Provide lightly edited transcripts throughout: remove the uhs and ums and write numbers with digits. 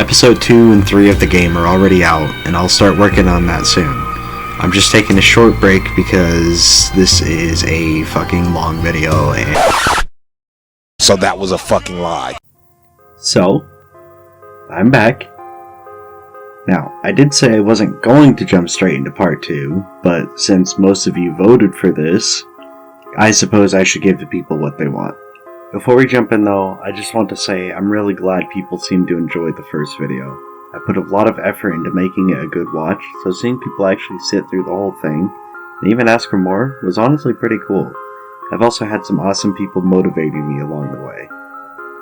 Episode 2 and 3 of the game are already out, and I'll start working on that soon. I'm just taking a short break because this is a fucking long video and... So that was a fucking lie. So, I'm back. Now, I did say I wasn't going to jump straight into part 2, but since most of you voted for this, I suppose I should give the people what they want. Before we jump in though, I just want to say I'm really glad people seem to enjoy the first video. I put a lot of effort into making it a good watch, so seeing people actually sit through the whole thing, and even ask for more, was honestly pretty cool. I've also had some awesome people motivating me along the way.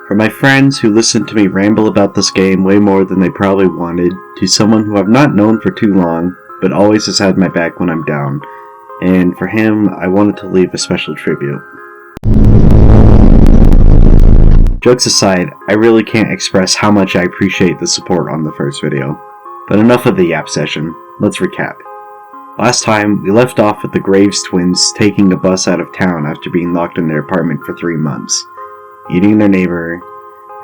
For my friends who listened to me ramble about this game way more than they probably wanted, to someone who I've not known for too long, but always has had my back when I'm down, and for him, I wanted to leave a special tribute. Jokes aside, I really can't express how much I appreciate the support on the first video. But enough of the yap session, let's recap. Last time, we left off with the Graves twins taking a bus out of town after being locked in their apartment for 3 months, eating their neighbor,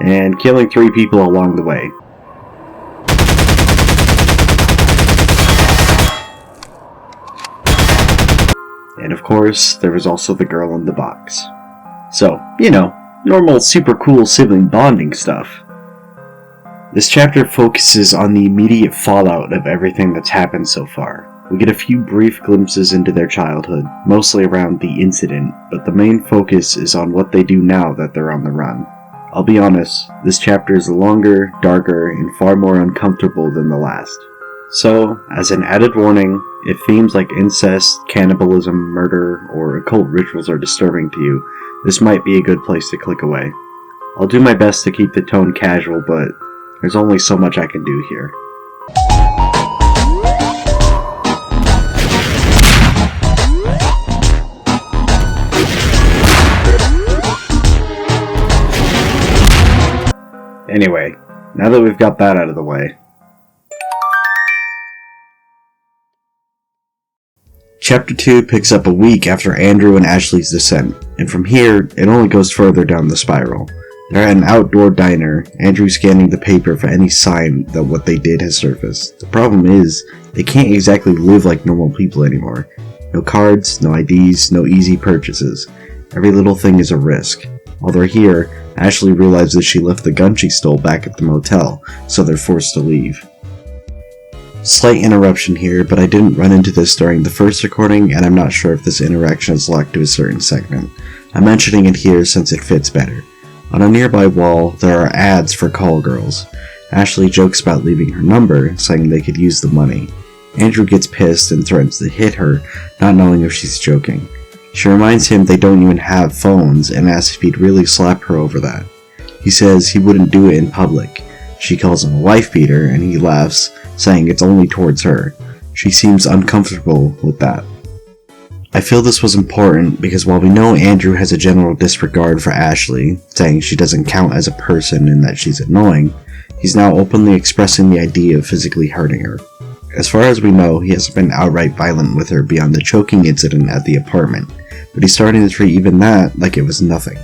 and killing 3 people along the way. And of course, there was also the girl in the box. So, you know, normal super cool sibling bonding stuff. This chapter focuses on the immediate fallout of everything that's happened so far. We get a few brief glimpses into their childhood, mostly around the incident, but the main focus is on what they do now that they're on the run. I'll be honest, this chapter is longer, darker, and far more uncomfortable than the last. So, as an added warning, if themes like incest, cannibalism, murder, or occult rituals are disturbing to you, this might be a good place to click away. I'll do my best to keep the tone casual, but there's only so much I can do here. Anyway, now that we've got that out of the way, Chapter 2 picks up a week after Andrew and Ashley's descent, and from here, it only goes further down the spiral. They're at an outdoor diner, Andrew scanning the paper for any sign that what they did has surfaced. The problem is, they can't exactly live like normal people anymore. No cards, no IDs, no easy purchases. Every little thing is a risk. While they're here, Ashley realizes she left the gun she stole back at the motel, so they're forced to leave. Slight interruption here, but I didn't run into this during the first recording, and I'm not sure if this interaction is locked to a certain segment. I'm mentioning it here since it fits better. On a nearby wall, there are ads for call girls. Ashley jokes about leaving her number, saying they could use the money. Andrew gets pissed and threatens to hit her, not knowing if she's joking. She reminds him they don't even have phones and asks if he'd really slap her over that. He says he wouldn't do it in public. She calls him a wife beater, and he laughs, saying it's only towards her. She seems uncomfortable with that. I feel this was important because while we know Andrew has a general disregard for Ashley, saying she doesn't count as a person and that she's annoying, he's now openly expressing the idea of physically hurting her. As far as we know, he hasn't been outright violent with her beyond the choking incident at the apartment, but he's starting to treat even that like it was nothing.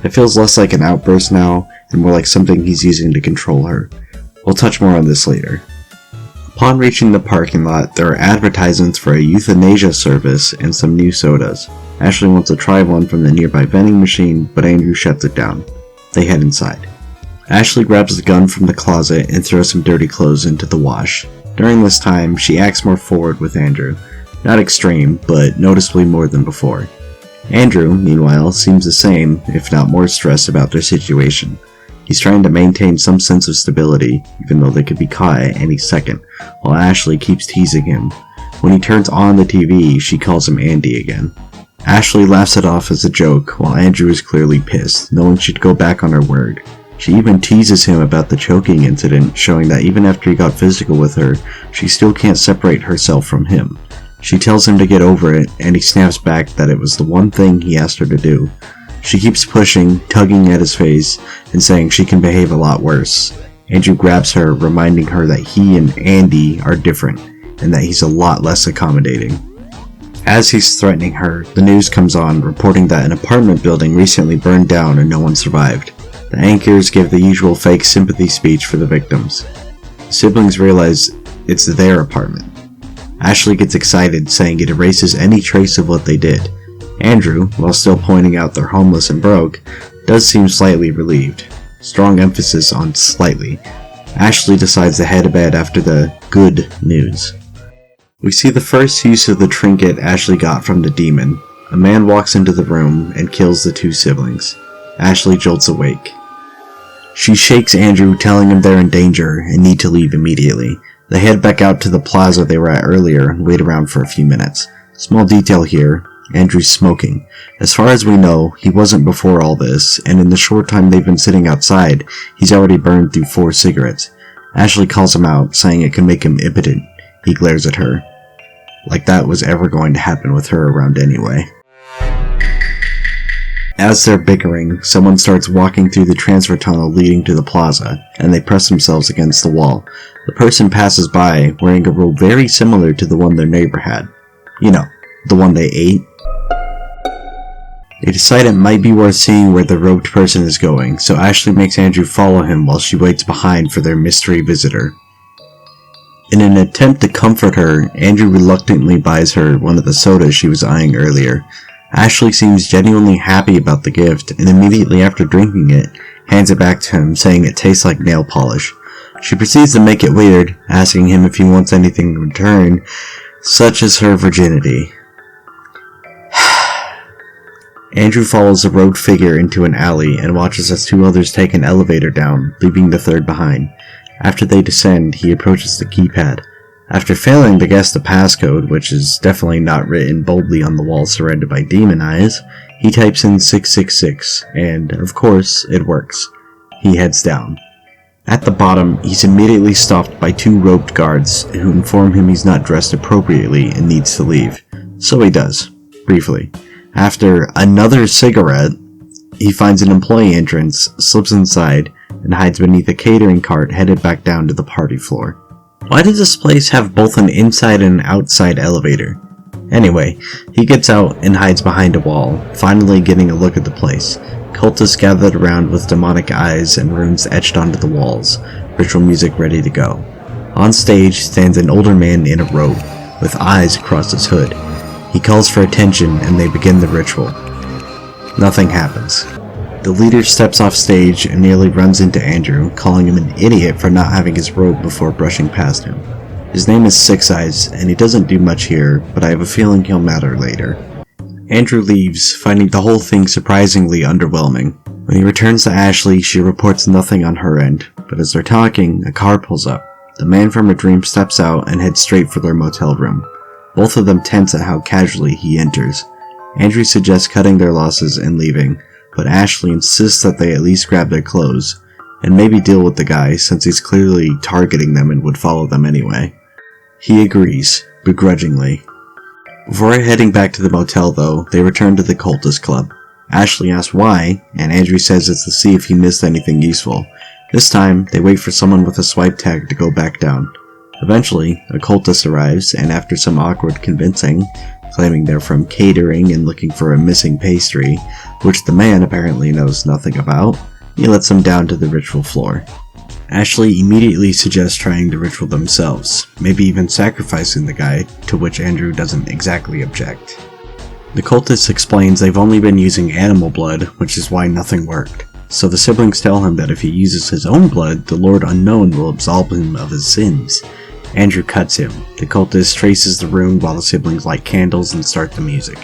It feels less like an outburst now, and more like something he's using to control her. We'll touch more on this later. Upon reaching the parking lot, there are advertisements for a euthanasia service and some new sodas. Ashley wants to try one from the nearby vending machine, but Andrew shuts it down. They head inside. Ashley grabs the gun from the closet and throws some dirty clothes into the wash. During this time, she acts more forward with Andrew. Not extreme, but noticeably more than before. Andrew, meanwhile, seems the same, if not more stressed about their situation. He's trying to maintain some sense of stability, even though they could be caught at any second, while Ashley keeps teasing him. When he turns on the TV, she calls him Andy again. Ashley laughs it off as a joke, while Andrew is clearly pissed, knowing she'd go back on her word. She even teases him about the choking incident, showing that even after he got physical with her, she still can't separate herself from him. She tells him to get over it, and he snaps back that it was the one thing he asked her to do. She keeps pushing, tugging at his face, and saying she can behave a lot worse. Andrew grabs her, reminding her that he and Andy are different, and that he's a lot less accommodating. As he's threatening her, the news comes on, reporting that an apartment building recently burned down and no one survived. The anchors give the usual fake sympathy speech for the victims. The siblings realize it's their apartment. Ashley gets excited, saying it erases any trace of what they did. Andrew, while still pointing out they're homeless and broke, does seem slightly relieved. Strong emphasis on slightly. Ashley decides to head to bed after the good news. We see the first use of the trinket Ashley got from the demon. A man walks into the room and kills the two siblings. Ashley jolts awake. She shakes Andrew, telling him they're in danger and need to leave immediately. They head back out to the plaza they were at earlier and wait around for a few minutes. Small detail here, Andrew's smoking. As far as we know, he wasn't before all this, and in the short time they've been sitting outside, he's already burned through 4 cigarettes. Ashley calls him out, saying it can make him impotent. He glares at her. Like that was ever going to happen with her around anyway. As they're bickering, someone starts walking through the transfer tunnel leading to the plaza, and they press themselves against the wall. The person passes by, wearing a robe very similar to the one their neighbor had. You know, the one they ate. They decide it might be worth seeing where the robed person is going, so Ashley makes Andrew follow him while she waits behind for their mystery visitor. In an attempt to comfort her, Andrew reluctantly buys her one of the sodas she was eyeing earlier. Ashley seems genuinely happy about the gift, and immediately after drinking it, hands it back to him, saying it tastes like nail polish. She proceeds to make it weird, asking him if he wants anything in return, such as her virginity. Andrew follows a robed figure into an alley and watches as 2 others take an elevator down, leaving the third behind. After they descend, he approaches the keypad. After failing to guess the passcode, which is definitely not written boldly on the wall surrounded by demon eyes, he types in 666, and, of course, it works. He heads down. At the bottom, he's immediately stopped by 2 robed guards, who inform him he's not dressed appropriately and needs to leave. So he does, briefly. After another cigarette, he finds an employee entrance, slips inside, and hides beneath a catering cart headed back down to the party floor. Why does this place have both an inside and an outside elevator? Anyway, he gets out and hides behind a wall, finally getting a look at the place. Cultists gathered around with demonic eyes and runes etched onto the walls, ritual music ready to go. On stage stands an older man in a robe, with eyes across his hood. He calls for attention and they begin the ritual. Nothing happens. The leader steps off stage and nearly runs into Andrew, calling him an idiot for not having his robe before brushing past him. His name is Six Eyes, and he doesn't do much here, but I have a feeling he'll matter later. Andrew leaves, finding the whole thing surprisingly underwhelming. When he returns to Ashley, she reports nothing on her end, but as they're talking, a car pulls up. The man from a dream steps out and heads straight for their motel room. Both of them tense at how casually he enters. Andrew suggests cutting their losses and leaving, but Ashley insists that they at least grab their clothes, and maybe deal with the guy since he's clearly targeting them and would follow them anyway. He agrees, begrudgingly. Before heading back to the motel though, they return to the cultist club. Ashley asks why, and Andrew says it's to see if he missed anything useful. This time, they wait for someone with a swipe tag to go back down. Eventually, a cultist arrives, and after some awkward convincing, claiming they're from catering and looking for a missing pastry, which the man apparently knows nothing about, he lets them down to the ritual floor. Ashley immediately suggests trying the ritual themselves, maybe even sacrificing the guy, to which Andrew doesn't exactly object. The cultist explains they've only been using animal blood, which is why nothing worked. So the siblings tell him that if he uses his own blood, the Lord Unknown will absolve him of his sins. Andrew cuts him. The cultist traces the room while the siblings light candles and start the music.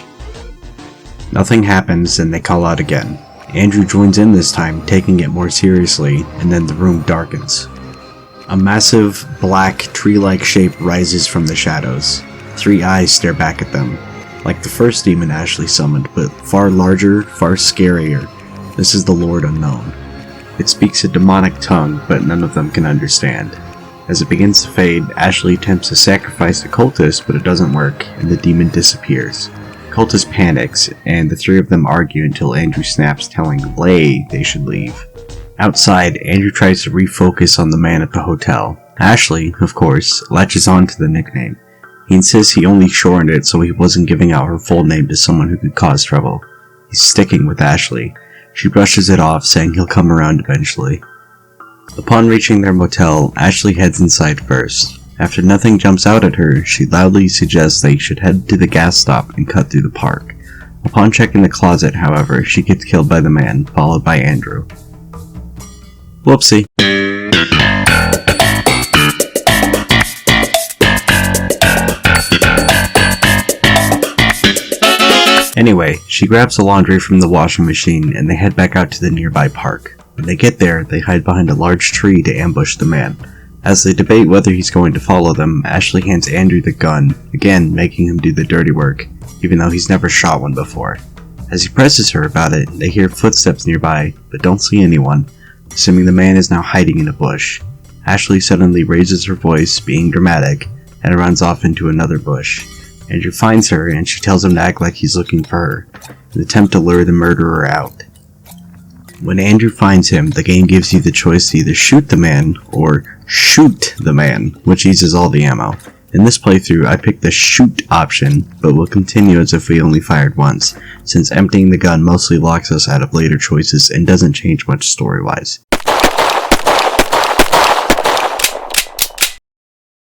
Nothing happens and they call out again. Andrew joins in this time, taking it more seriously, and then the room darkens. A massive, black, tree-like shape rises from the shadows. 3 eyes stare back at them, like the first demon Ashley summoned, but far larger, far scarier. This is the Lord Unknown. It speaks a demonic tongue, but none of them can understand. As it begins to fade, Ashley attempts to sacrifice the cultist, but it doesn't work, and the demon disappears. Cultist panics, and the 3 of them argue until Andrew snaps, telling Lay they should leave. Outside, Andrew tries to refocus on the man at the hotel. Ashley, of course, latches on to the nickname. He insists he only shortened it so he wasn't giving out her full name to someone who could cause trouble. He's sticking with Ashley. She brushes it off, saying he'll come around eventually. Upon reaching their motel, Ashley heads inside first. After nothing jumps out at her, she loudly suggests they should head to the gas stop and cut through the park. Upon checking the closet, however, she gets killed by the man, followed by Andrew. Whoopsie. Anyway, she grabs the laundry from the washing machine and they head back out to the nearby park. When they get there, they hide behind a large tree to ambush the man. As they debate whether he's going to follow them, Ashley hands Andrew the gun, again making him do the dirty work, even though he's never shot one before. As he presses her about it, they hear footsteps nearby, but don't see anyone, assuming the man is now hiding in a bush. Ashley suddenly raises her voice, being dramatic, and runs off into another bush. Andrew finds her, and she tells him to act like he's looking for her, in an attempt to lure the murderer out. When Andrew finds him, the game gives you the choice to either shoot the man, or shoot the man, which uses all the ammo. In this playthrough, I picked the shoot option, but will continue as if we only fired once, since emptying the gun mostly locks us out of later choices and doesn't change much story-wise.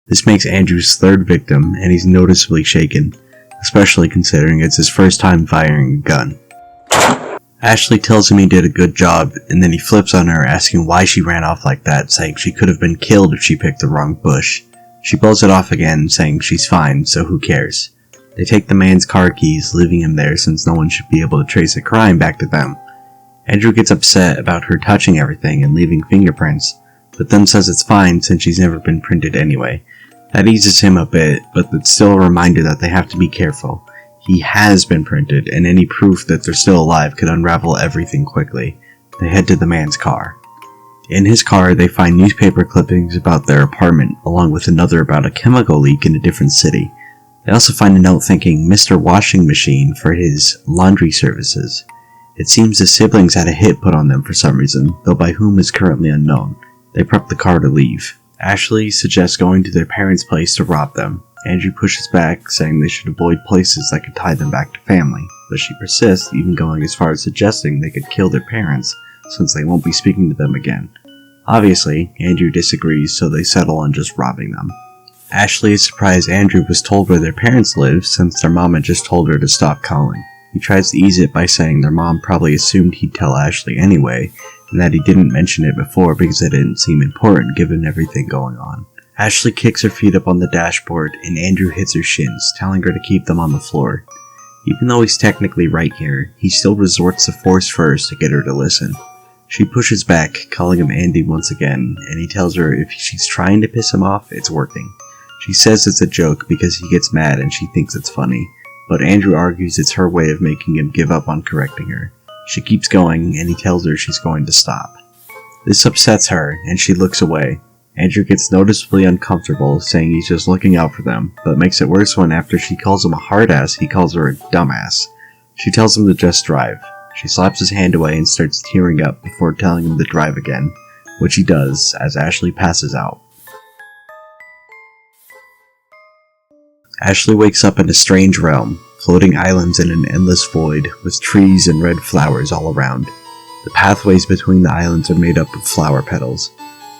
This makes Andrew's third victim, and he's noticeably shaken, especially considering it's his first time firing a gun. Ashley tells him he did a good job, and then he flips on her, asking why she ran off like that, saying she could have been killed if she picked the wrong bush. She blows it off again, saying she's fine, so who cares. They take the man's car keys, leaving him there since no one should be able to trace a crime back to them. Andrew gets upset about her touching everything and leaving fingerprints, but then says it's fine since she's never been printed anyway. That eases him a bit, but it's still a reminder that they have to be careful. He has been printed, and any proof that they're still alive could unravel everything quickly. They head to the man's car. In his car, they find newspaper clippings about their apartment, along with another about a chemical leak in a different city. They also find a note thanking Mr. Washing Machine for his laundry services. It seems the siblings had a hit put on them for some reason, though by whom is currently unknown. They prep the car to leave. Ashley suggests going to their parents' place to rob them. Andrew pushes back, saying they should avoid places that could tie them back to family, but she persists, even going as far as suggesting they could kill their parents, since they won't be speaking to them again. Obviously, Andrew disagrees, so they settle on just robbing them. Ashley is surprised Andrew was told where their parents live, since their mom had just told her to stop calling. He tries to ease it by saying their mom probably assumed he'd tell Ashley anyway, and that he didn't mention it before because it didn't seem important given everything going on. Ashley kicks her feet up on the dashboard, and Andrew hits her shins, telling her to keep them on the floor. Even though he's technically right here, he still resorts to force first to get her to listen. She pushes back, calling him Andy once again, and he tells her if she's trying to piss him off, it's working. She says it's a joke because he gets mad and she thinks it's funny, but Andrew argues it's her way of making him give up on correcting her. She keeps going, and he tells her she's going to stop. This upsets her, and she looks away. Andrew gets noticeably uncomfortable, saying he's just looking out for them, but makes it worse when after she calls him a hard-ass, he calls her a dumbass. She tells him to just drive. She slaps his hand away and starts tearing up before telling him to drive again, which he does as Ashley passes out. Ashley wakes up in a strange realm, floating islands in an endless void, with trees and red flowers all around. The pathways between the islands are made up of flower petals.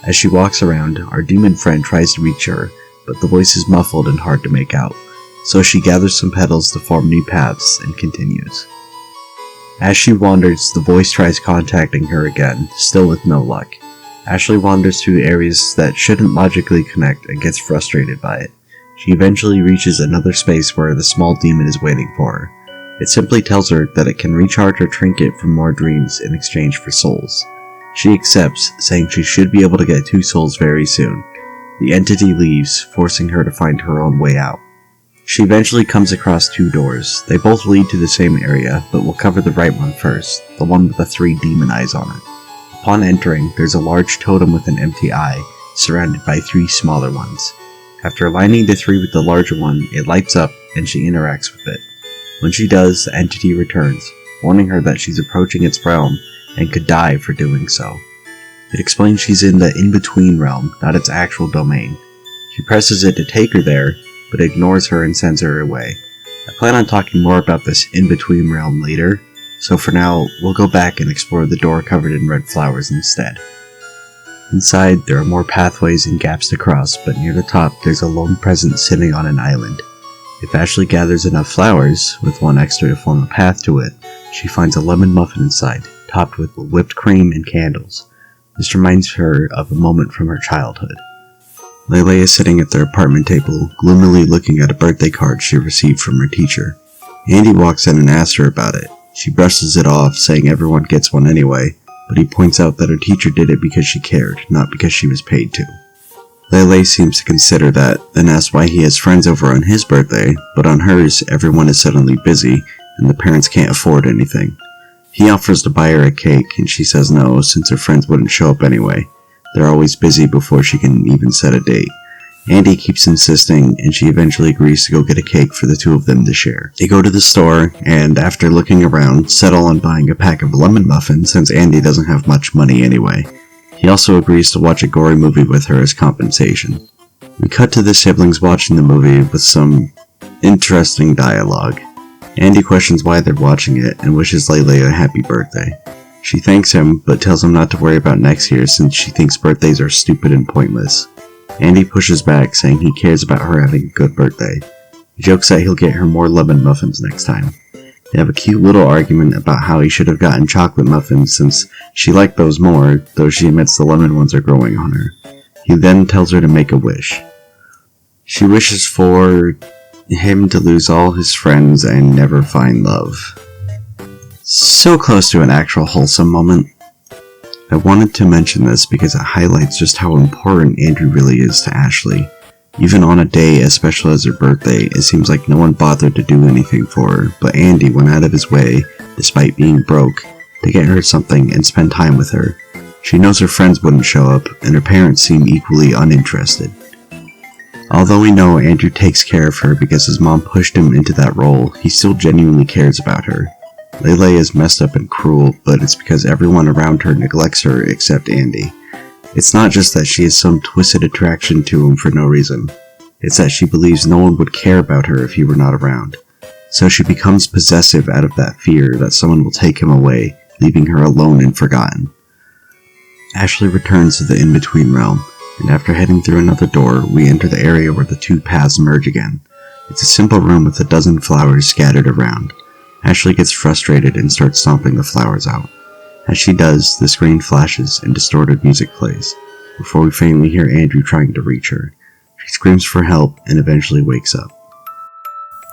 As she walks around, our demon friend tries to reach her, but the voice is muffled and hard to make out, so she gathers some petals to form new paths and continues. As she wanders, the voice tries contacting her again, still with no luck. Ashley wanders through areas that shouldn't logically connect and gets frustrated by it. She eventually reaches another space where the small demon is waiting for her. It simply tells her that it can recharge her trinket from more dreams in exchange for souls. She accepts, saying she should be able to get 2 souls very soon. The entity leaves, forcing her to find her own way out. She eventually comes across 2 doors. They both lead to the same area, but we'll cover the right one first, the one with the 3 demon eyes on it. Upon entering, there's a large totem with an empty eye, surrounded by 3 smaller ones. After aligning the 3 with the larger one, it lights up and she interacts with it. When she does, the entity returns, warning her that she's approaching its realm and could die for doing so. It explains she's in the in-between realm, not its actual domain. She presses it to take her there, but ignores her and sends her away. I plan on talking more about this in-between realm later, So for now, we'll go back and explore the door covered in red flowers instead. Inside, there are more pathways and gaps to cross, but near the top, there's a lone presence sitting on an island. If Ashley gathers enough flowers, with one extra to form a path to it, she finds a lemon muffin inside, topped with whipped cream and candles. This reminds her of a moment from her childhood. Leyley is sitting at their apartment table, gloomily looking at a birthday card she received from her teacher. Andy walks in and asks her about it. She brushes it off, saying everyone gets one anyway, but he points out that her teacher did it because she cared, not because she was paid to. Leyley seems to consider that, then asks why he has friends over on his birthday, but on hers, everyone is suddenly busy, and the parents can't afford anything. He offers to buy her a cake, and she says no, since her friends wouldn't show up anyway. They're always busy before she can even set a date. Andy keeps insisting, and she eventually agrees to go get a cake for the two of them to share. They go to the store, and after looking around, settle on buying a pack of lemon muffins since Andy doesn't have much money anyway. He also agrees to watch a gory movie with her as compensation. We cut to the siblings watching the movie with some interesting dialogue. Andy questions why they're watching it and wishes Leyley a happy birthday. She thanks him, but tells him not to worry about next year since she thinks birthdays are stupid and pointless. Andy pushes back, saying he cares about her having a good birthday. He jokes that he'll get her more lemon muffins next time. They have a cute little argument about how he should have gotten chocolate muffins since she liked those more, though she admits the lemon ones are growing on her. He then tells her to make a wish. She wishes for him to lose all his friends and never find love. So close to an actual wholesome moment. I wanted to mention this because it highlights just how important Andrew really is to Ashley. Even on a day as special as her birthday, it seems like no one bothered to do anything for her, but Andy went out of his way, despite being broke, to get her something and spend time with her. She knows her friends wouldn't show up, and her parents seem equally uninterested. Although we know Andrew takes care of her because his mom pushed him into that role, he still genuinely cares about her. Leyley is messed up and cruel, but it's because everyone around her neglects her except Andy. It's not just that she has some twisted attraction to him for no reason. It's that she believes no one would care about her if he were not around. So she becomes possessive out of that fear that someone will take him away, leaving her alone and forgotten. Ashley returns to the in-between realm, and after heading through another door, we enter the area where the two paths merge again. It's a simple room with a dozen flowers scattered around. Ashley gets frustrated and starts stomping the flowers out. As she does, the screen flashes and distorted music plays, before we finally hear Andrew trying to reach her. She screams for help and eventually wakes up.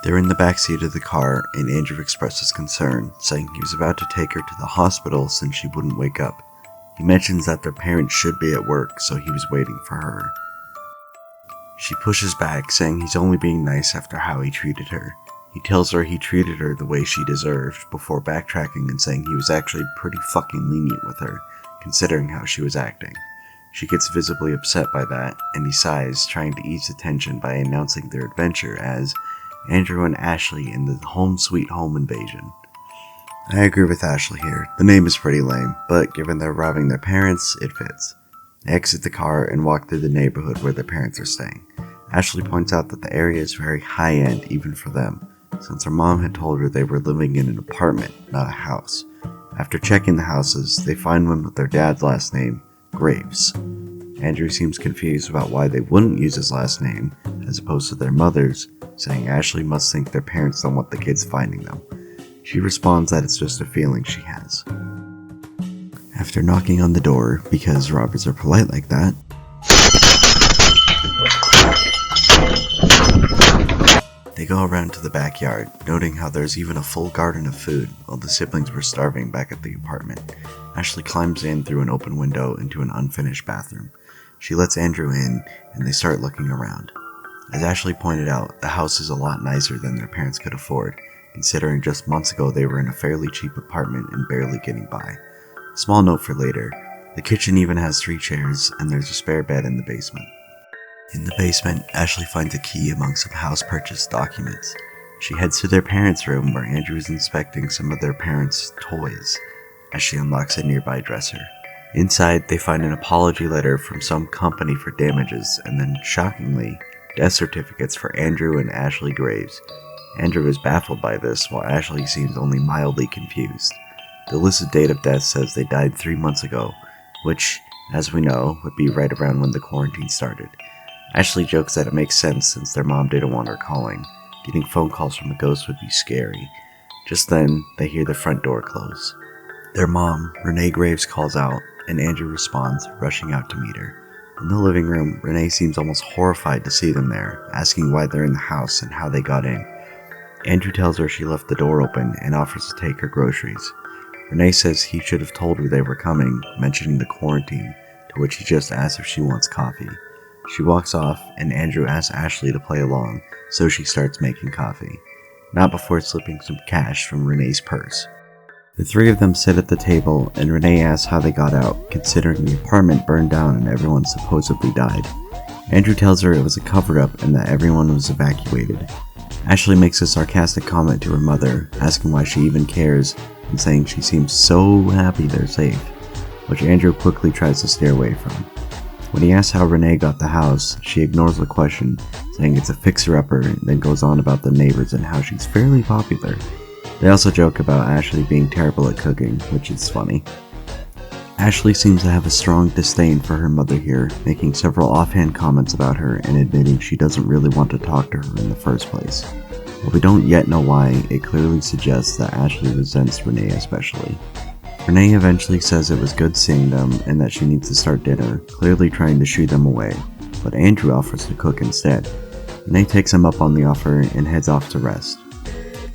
They're in the backseat of the car, and Andrew expresses concern, saying he was about to take her to the hospital since she wouldn't wake up. He mentions that their parents should be at work, so he was waiting for her. She pushes back, saying he's only being nice after how he treated her. He tells her he treated her the way she deserved, before backtracking and saying he was actually pretty fucking lenient with her, considering how she was acting. She gets visibly upset by that, and he sighs, trying to ease the tension by announcing their adventure as Andrew and Ashley in the Home Sweet Home Invasion. I agree with Ashley here. The name is pretty lame, but given they're robbing their parents, it fits. They exit the car and walk through the neighborhood where their parents are staying. Ashley points out that the area is very high-end even for them, since her mom had told her they were living in an apartment, not a house. After checking the houses, they find one with their dad's last name, Graves. Andrew seems confused about why they wouldn't use his last name, as opposed to their mother's, saying Ashley must think their parents don't want the kids finding them. She responds that it's just a feeling she has. After knocking on the door, because robbers are polite like that, they go around to the backyard, noting how there's even a full garden of food, while the siblings were starving back at the apartment. Ashley climbs in through an open window into an unfinished bathroom. She lets Andrew in, and they start looking around. As Ashley pointed out, the house is a lot nicer than their parents could afford, considering just months ago they were in a fairly cheap apartment and barely getting by. Small note for later, the kitchen even has 3 chairs, and there's a spare bed in the basement. In the basement, Ashley finds a key among some house purchase documents. She heads to their parents' room where Andrew is inspecting some of their parents' toys, as she unlocks a nearby dresser. Inside, they find an apology letter from some company for damages, and then, shockingly, death certificates for Andrew and Ashley Graves. Andrew is baffled by this, while Ashley seems only mildly confused. The listed date of death says they died 3 months ago, which, as we know, would be right around when the quarantine started. Ashley jokes that it makes sense since their mom didn't want her calling. Getting phone calls from a ghost would be scary. Just then, they hear the front door close. Their mom, Renee Graves, calls out, and Andrew responds, rushing out to meet her. In the living room, Renee seems almost horrified to see them there, asking why they're in the house and how they got in. Andrew tells her she left the door open and offers to take her groceries. Renee says he should have told her they were coming, mentioning the quarantine, to which he just asks if she wants coffee. She walks off, and Andrew asks Ashley to play along, so she starts making coffee. Not before slipping some cash from Renee's purse. The three of them sit at the table, and Renee asks how they got out, considering the apartment burned down and everyone supposedly died. Andrew tells her it was a cover-up and that everyone was evacuated. Ashley makes a sarcastic comment to her mother, asking why she even cares, and saying she seems so happy they're safe, which Andrew quickly tries to steer away from. When he asks how Renee got the house, she ignores the question, saying it's a fixer-upper, and then goes on about the neighbors and how she's fairly popular. They also joke about Ashley being terrible at cooking, which is funny. Ashley seems to have a strong disdain for her mother here, making several offhand comments about her and admitting she doesn't really want to talk to her in the first place. While we don't yet know why, it clearly suggests that Ashley resents Renee especially. Renee eventually says it was good seeing them and that she needs to start dinner, clearly trying to shoo them away, but Andrew offers to cook instead. Renee takes him up on the offer and heads off to rest.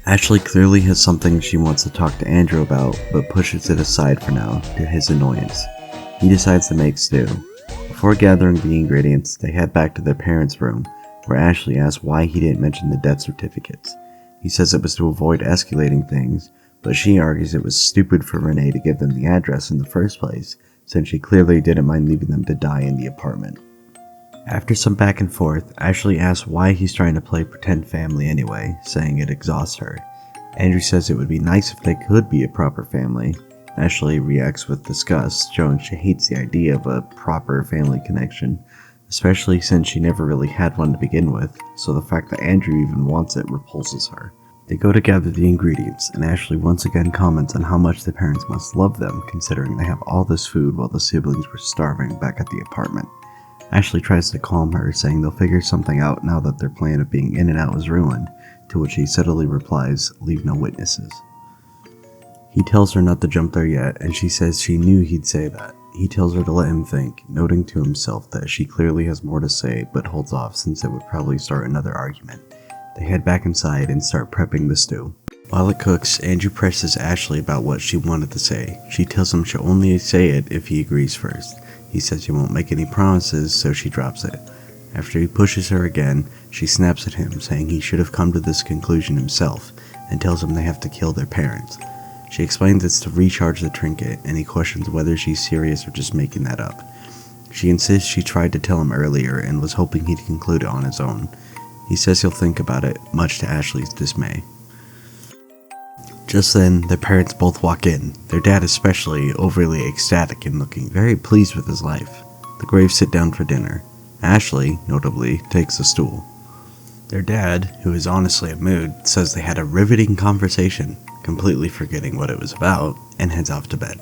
Ashley clearly has something she wants to talk to Andrew about, but pushes it aside for now, to his annoyance. He decides to make stew. Before gathering the ingredients, they head back to their parents' room, where Ashley asks why he didn't mention the death certificates. He says it was to avoid escalating things, but she argues it was stupid for Renee to give them the address in the first place, since she clearly didn't mind leaving them to die in the apartment. After some back and forth, Ashley asks why he's trying to play pretend family anyway, saying it exhausts her. Andrew says it would be nice if they could be a proper family. Ashley reacts with disgust, showing she hates the idea of a proper family connection, especially since she never really had one to begin with, so the fact that Andrew even wants it repulses her. They go to gather the ingredients, and Ashley once again comments on how much the parents must love them, considering they have all this food while the siblings were starving back at the apartment. Ashley tries to calm her, saying they'll figure something out now that their plan of being in and out was ruined, to which he subtly replies, "Leave no witnesses." He tells her not to jump there yet, and she says she knew he'd say that. He tells her to let him think, noting to himself that she clearly has more to say, but holds off since it would probably start another argument. They head back inside and start prepping the stew. While it cooks, Andrew presses Ashley about what she wanted to say. She tells him she'll only say it if he agrees first. He says he won't make any promises, so she drops it. After he pushes her again, she snaps at him, saying he should have come to this conclusion himself, and tells him they have to kill their parents. She explains it's to recharge the trinket, and he questions whether she's serious or just making that up. She insists she tried to tell him earlier and was hoping he'd conclude it on his own. He says he'll think about it, much to Ashley's dismay. Just then, their parents both walk in, their dad especially overly ecstatic and looking very pleased with his life. The Graves sit down for dinner. Ashley, notably, takes the stool. Their dad, who is honestly in a mood, says they had a riveting conversation, completely forgetting what it was about, and heads off to bed.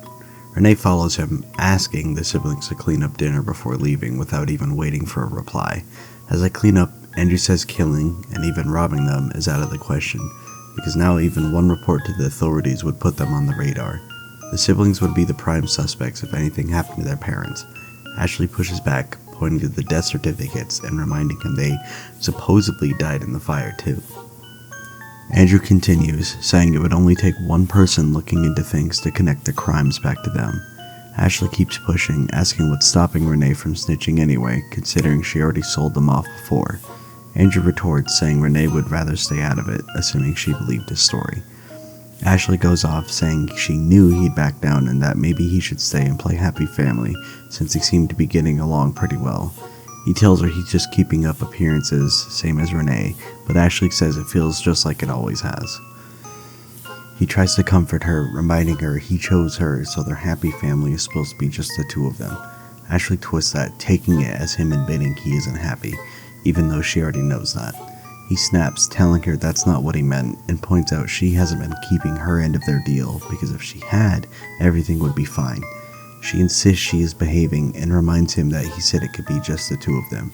Renee follows him, asking the siblings to clean up dinner before leaving without even waiting for a reply. As they clean up, Andrew says killing, and even robbing them, is out of the question, because now even one report to the authorities would put them on the radar. The siblings would be the prime suspects if anything happened to their parents. Ashley pushes back, pointing to the death certificates and reminding him they supposedly died in the fire too. Andrew continues, saying it would only take one person looking into things to connect the crimes back to them. Ashley keeps pushing, asking what's stopping Renee from snitching anyway, considering she already sold them off before. Andrew retorts, saying Renee would rather stay out of it, assuming she believed his story. Ashley goes off, saying she knew he'd back down and that maybe he should stay and play happy family, since they seemed to be getting along pretty well. He tells her he's just keeping up appearances, same as Renee, but Ashley says it feels just like it always has. He tries to comfort her, reminding her he chose her, so their happy family is supposed to be just the two of them. Ashley twists that, taking it as him admitting he isn't happy, even though she already knows that. He snaps, telling her that's not what he meant, and points out she hasn't been keeping her end of their deal, because if she had, everything would be fine. She insists she is behaving and reminds him that he said it could be just the two of them.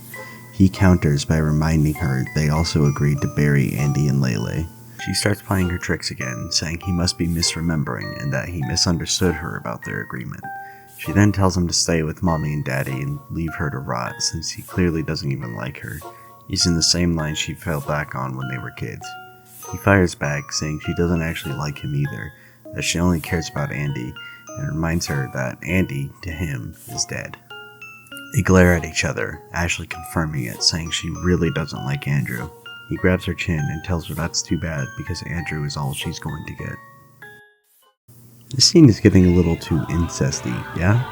He counters by reminding her they also agreed to bury Andy and Leyley. She starts playing her tricks again, saying he must be misremembering and that he misunderstood her about their agreement. She then tells him to stay with mommy and daddy and leave her to rot, since he clearly doesn't even like her, using the same line she fell back on when they were kids. He fires back, saying she doesn't actually like him either, that she only cares about Andy, and reminds her that Andy, to him, is dead. They glare at each other, Ashley confirming it, saying she really doesn't like Andrew. He grabs her chin and tells her that's too bad because Andrew is all she's going to get. This scene is getting a little too incesty, yeah?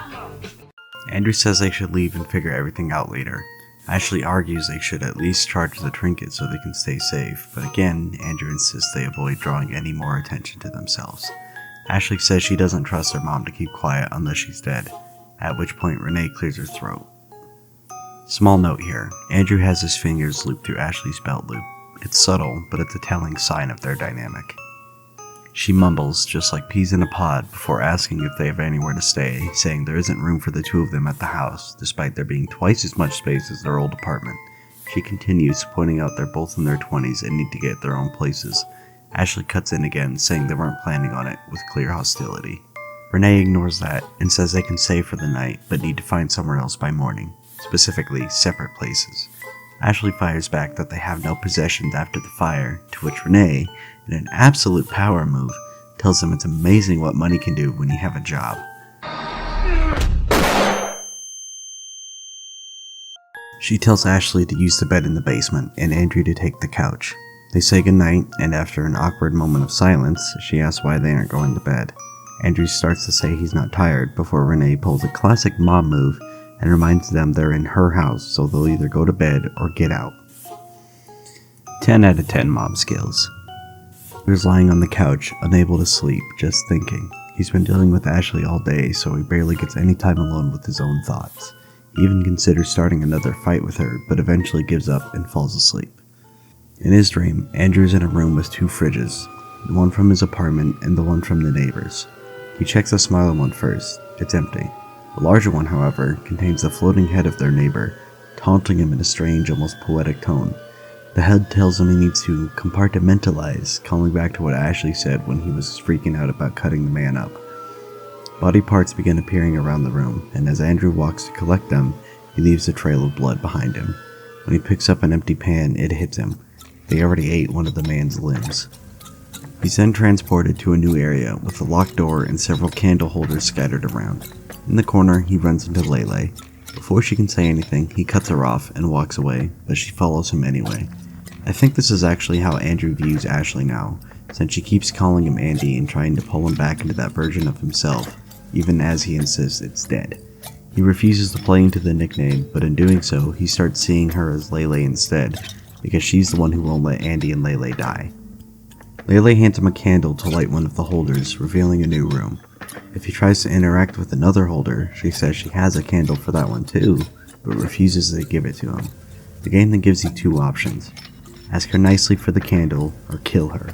Andrew says they should leave and figure everything out later. Ashley argues they should at least charge the trinket so they can stay safe, but again, Andrew insists they avoid drawing any more attention to themselves. Ashley says she doesn't trust her mom to keep quiet unless she's dead, at which point Renee clears her throat. Small note here, Andrew has his fingers looped through Ashley's belt loop. It's subtle, but it's a telling sign of their dynamic. She mumbles, just like peas in a pod, before asking if they have anywhere to stay, saying there isn't room for the two of them at the house, despite there being twice as much space as their old apartment. She continues, pointing out they're both in their 20s and need to get their own places. Ashley cuts in again, saying they weren't planning on it, with clear hostility. Renee ignores that, and says they can stay for the night, but need to find somewhere else by morning, specifically separate places. Ashley fires back that they have no possessions after the fire, to which Renee, in an absolute power move, tells them it's amazing what money can do when you have a job. She tells Ashley to use the bed in the basement and Andrew to take the couch. They say goodnight, and after an awkward moment of silence, she asks why they aren't going to bed. Andrew starts to say he's not tired before Renee pulls a classic mom move and reminds them they're in her house, so they'll either go to bed or get out. 10 out of 10 mom skills. He's lying on the couch, unable to sleep, just thinking. He's been dealing with Ashley all day, so he barely gets any time alone with his own thoughts. He even considers starting another fight with her, but eventually gives up and falls asleep. In his dream, Andrew's in a room with two fridges, the one from his apartment and the one from the neighbors. He checks the smaller one first. It's empty. The larger one, however, contains the floating head of their neighbor, taunting him in a strange, almost poetic tone. The head tells him he needs to compartmentalize, calling back to what Ashley said when he was freaking out about cutting the man up. Body parts begin appearing around the room, and as Andrew walks to collect them, he leaves a trail of blood behind him. When he picks up an empty pan, it hits him. They already ate one of the man's limbs. He's then transported to a new area with a locked door and several candle holders scattered around. In the corner, he runs into Leyley. Before she can say anything, he cuts her off and walks away, but she follows him anyway. I think this is actually how Andrew views Ashley now, since she keeps calling him Andy and trying to pull him back into that version of himself, even as he insists it's dead. He refuses to play into the nickname, but in doing so, he starts seeing her as Leyley instead, because she's the one who won't let Andy and Leyley die. Leyley hands him a candle to light one of the holders, revealing a new room. If he tries to interact with another holder, she says she has a candle for that one too, but refuses to give it to him. The game then gives you two options. Ask her nicely for the candle, or kill her.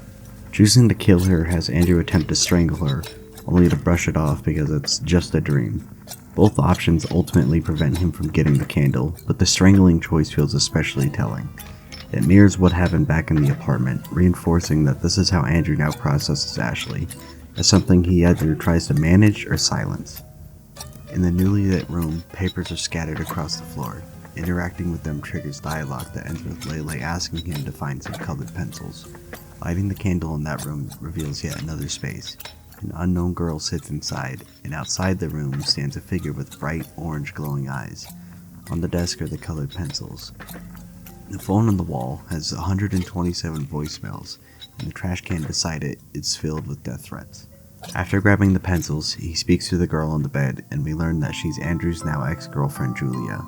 Choosing to kill her has Andrew attempt to strangle her, only to brush it off because it's just a dream. Both options ultimately prevent him from getting the candle, but the strangling choice feels especially telling. It mirrors what happened back in the apartment, reinforcing that this is how Andrew now processes Ashley, as something he either tries to manage or silence. In the newly lit room, papers are scattered across the floor. Interacting with them triggers dialogue that ends with Leyley asking him to find some colored pencils. Lighting the candle in that room reveals yet another space. An unknown girl sits inside, and outside the room stands a figure with bright orange glowing eyes. On the desk are the colored pencils. The phone on the wall has 127 voicemails, and the trash can beside it is filled with death threats. After grabbing the pencils, he speaks to the girl on the bed, and we learn that she's Andrew's now ex-girlfriend Julia.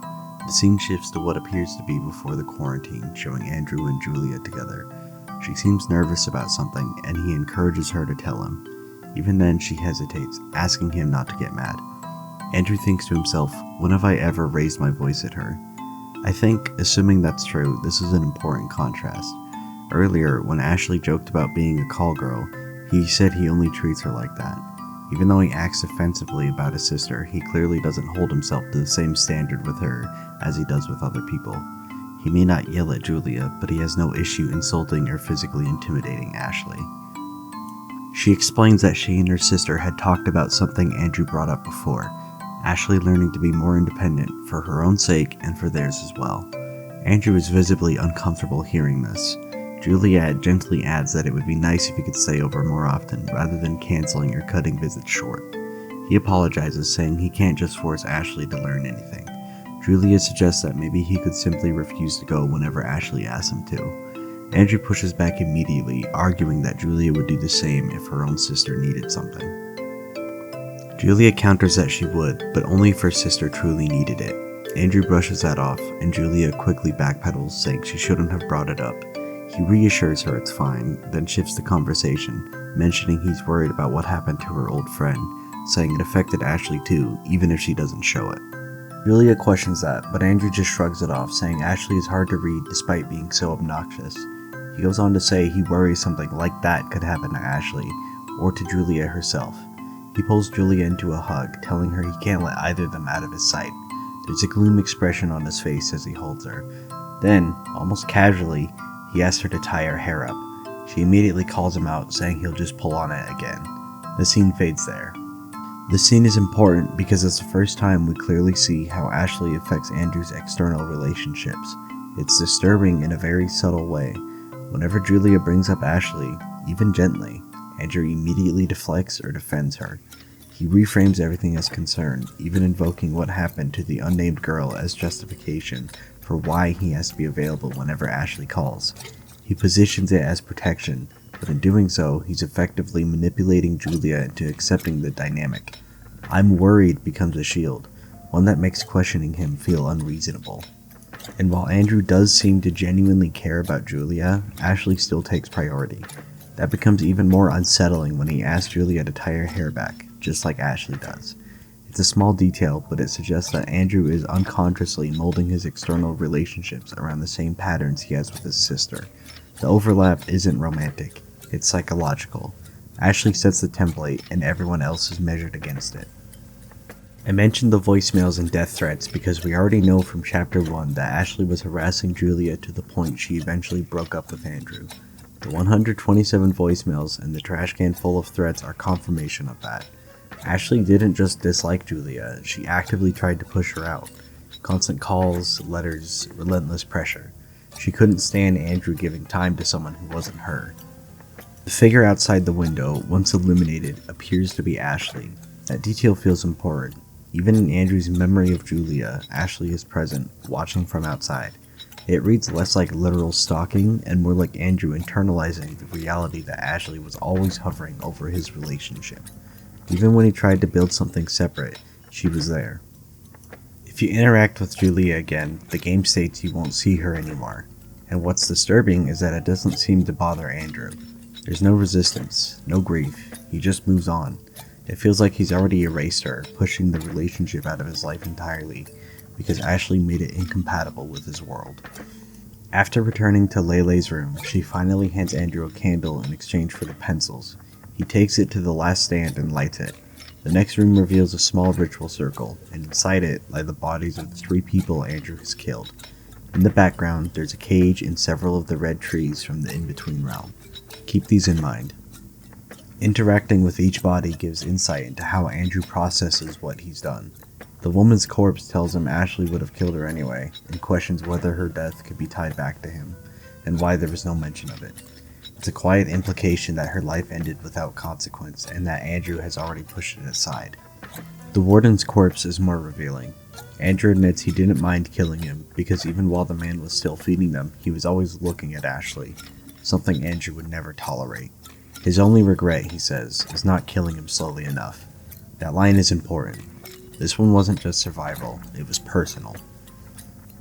The scene shifts to what appears to be before the quarantine, showing Andrew and Julia together. She seems nervous about something, and he encourages her to tell him. Even then, she hesitates, asking him not to get mad. Andrew thinks to himself, when have I ever raised my voice at her? I think, assuming that's true, this is an important contrast. Earlier, when Ashley joked about being a call girl, he said he only treats her like that. Even though he acts offensively about his sister, he clearly doesn't hold himself to the same standard with her as he does with other people. He may not yell at Julia, but he has no issue insulting or physically intimidating Ashley. She explains that she and her sister had talked about something Andrew brought up before, Ashley learning to be more independent for her own sake and for theirs as well. Andrew is visibly uncomfortable hearing this. Juliet gently adds that it would be nice if he could stay over more often, rather than canceling or cutting visits short. He apologizes, saying he can't just force Ashley to learn anything. Julia suggests that maybe he could simply refuse to go whenever Ashley asks him to. Andrew pushes back immediately, arguing that Julia would do the same if her own sister needed something. Julia counters that she would, but only if her sister truly needed it. Andrew brushes that off, and Julia quickly backpedals, saying she shouldn't have brought it up. He reassures her it's fine, then shifts the conversation, mentioning he's worried about what happened to her old friend, saying it affected Ashley too, even if she doesn't show it. Julia questions that, but Andrew just shrugs it off, saying Ashley is hard to read despite being so obnoxious. He goes on to say he worries something like that could happen to Ashley, or to Julia herself. He pulls Julia into a hug, telling her he can't let either of them out of his sight. There's a gloom expression on his face as he holds her. Then, almost casually, he asks her to tie her hair up. She immediately calls him out, saying he'll just pull on it again. The scene fades there. The scene is important because it's the first time we clearly see how Ashley affects Andrew's external relationships. It's disturbing in a very subtle way. Whenever Julia brings up Ashley, even gently, Andrew immediately deflects or defends her. He reframes everything as concern, even invoking what happened to the unnamed girl as justification for why he has to be available whenever Ashley calls. He positions it as protection, but in doing so, he's effectively manipulating Julia into accepting the dynamic. "I'm worried" becomes a shield, one that makes questioning him feel unreasonable. And while Andrew does seem to genuinely care about Julia, Ashley still takes priority. That becomes even more unsettling when he asks Julia to tie her hair back, just like Ashley does. It's a small detail, but it suggests that Andrew is unconsciously molding his external relationships around the same patterns he has with his sister. The overlap isn't romantic, it's psychological. Ashley sets the template, and everyone else is measured against it. I mentioned the voicemails and death threats because we already know from Chapter 1 that Ashley was harassing Julia to the point she eventually broke up with Andrew. The 127 voicemails and the trash can full of threats are confirmation of that. Ashley didn't just dislike Julia, she actively tried to push her out. Constant calls, letters, relentless pressure. She couldn't stand Andrew giving time to someone who wasn't her. The figure outside the window, once illuminated, appears to be Ashley. That detail feels important. Even in Andrew's memory of Julia, Ashley is present, watching from outside. It reads less like literal stalking and more like Andrew internalizing the reality that Ashley was always hovering over his relationship. Even when he tried to build something separate, she was there. If you interact with Julia again, the game states you won't see her anymore. And what's disturbing is that it doesn't seem to bother Andrew. There's no resistance, no grief, he just moves on. It feels like he's already erased her, pushing the relationship out of his life entirely, because Ashley made it incompatible with his world. After returning to Leyley's room, she finally hands Andrew a candle in exchange for the pencils. He takes it to the last stand and lights it. The next room reveals a small ritual circle, and inside it lie the bodies of the 3 people Andrew has killed. In the background, there's a cage and several of the red trees from the in-between realm. Keep these in mind. Interacting with each body gives insight into how Andrew processes what he's done. The woman's corpse tells him Ashley would have killed her anyway, and questions whether her death could be tied back to him, and why there was no mention of it. It's a quiet implication that her life ended without consequence, and that Andrew has already pushed it aside. The warden's corpse is more revealing. Andrew admits he didn't mind killing him, because even while the man was still feeding them, he was always looking at Ashley, something Andrew would never tolerate. His only regret, he says, is not killing him slowly enough. That line is important. This one wasn't just survival, it was personal.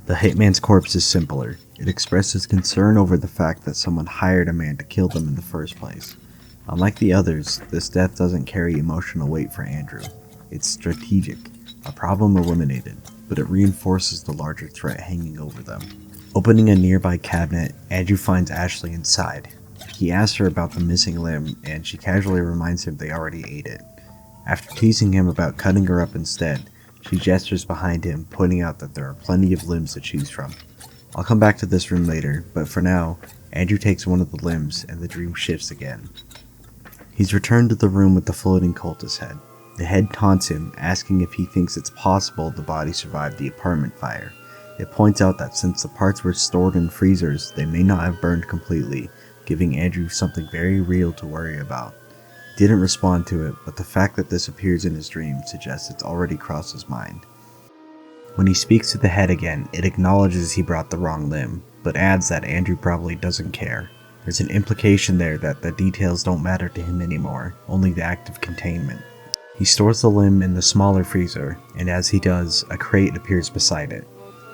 The hitman's corpse is simpler. It expresses concern over the fact that someone hired a man to kill them in the first place. Unlike the others, this death doesn't carry emotional weight for Andrew. It's strategic, a problem eliminated, but it reinforces the larger threat hanging over them. Opening a nearby cabinet, Andrew finds Ashley inside. He asks her about the missing limb, and she casually reminds him they already ate it. After teasing him about cutting her up instead, she gestures behind him, pointing out that there are plenty of limbs to choose from. I'll come back to this room later, but for now, Andrew takes one of the limbs and the dream shifts again. He's returned to the room with the floating cultist head. The head taunts him, asking if he thinks it's possible the body survived the apartment fire. It points out that since the parts were stored in freezers, they may not have burned completely, giving Andrew something very real to worry about. He didn't respond to it, but the fact that this appears in his dream suggests it's already crossed his mind. When he speaks to the head again, it acknowledges he brought the wrong limb, but adds that Andrew probably doesn't care. There's an implication there that the details don't matter to him anymore, only the act of containment. He stores the limb in the smaller freezer, and as he does, a crate appears beside it.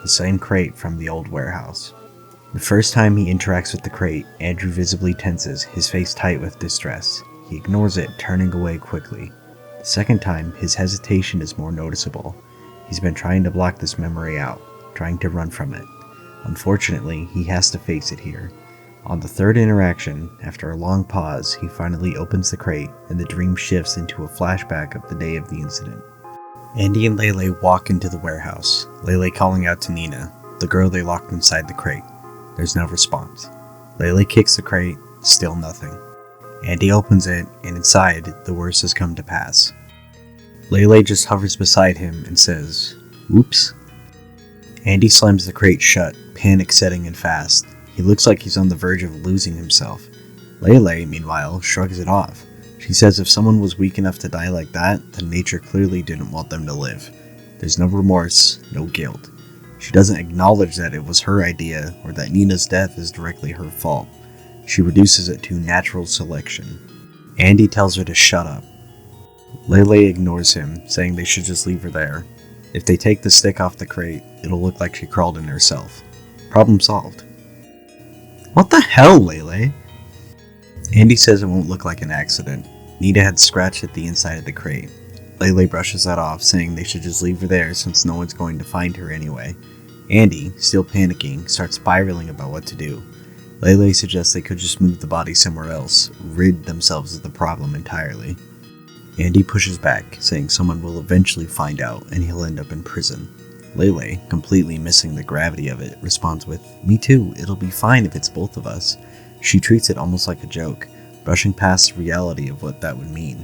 The same crate from the old warehouse. The first time he interacts with the crate, Andrew visibly tenses, his face tight with distress. He ignores it, turning away quickly. The second time, his hesitation is more noticeable. He's been trying to block this memory out, trying to run from it. Unfortunately, he has to face it here. On the third interaction, after a long pause, he finally opens the crate, and the dream shifts into a flashback of the day of the incident. Andy and Leyley walk into the warehouse, Leyley calling out to Nina, the girl they locked inside the crate. There's no response. Leyley kicks the crate, still nothing. Andy opens it, and inside, the worst has come to pass. Leyley just hovers beside him and says, "Oops." Andy slams the crate shut, panic setting in fast. He looks like he's on the verge of losing himself. Leyley, meanwhile, shrugs it off. She says if someone was weak enough to die like that, then nature clearly didn't want them to live. There's no remorse, no guilt. She doesn't acknowledge that it was her idea or that Nina's death is directly her fault. She reduces it to natural selection. Andy tells her to shut up. Leyley ignores him, saying they should just leave her there. If they take the stick off the crate, it'll look like she crawled in herself. Problem solved. What the hell, Leyley? Andy says it won't look like an accident. Nina had scratched at the inside of the crate. Leyley brushes that off, saying they should just leave her there since no one's going to find her anyway. Andy, still panicking, starts spiraling about what to do. Leyley suggests they could just move the body somewhere else, rid themselves of the problem entirely. Andy pushes back, saying someone will eventually find out and he'll end up in prison. Leyley, completely missing the gravity of it, responds with, "Me too, it'll be fine if it's both of us." She treats it almost like a joke, brushing past the reality of what that would mean.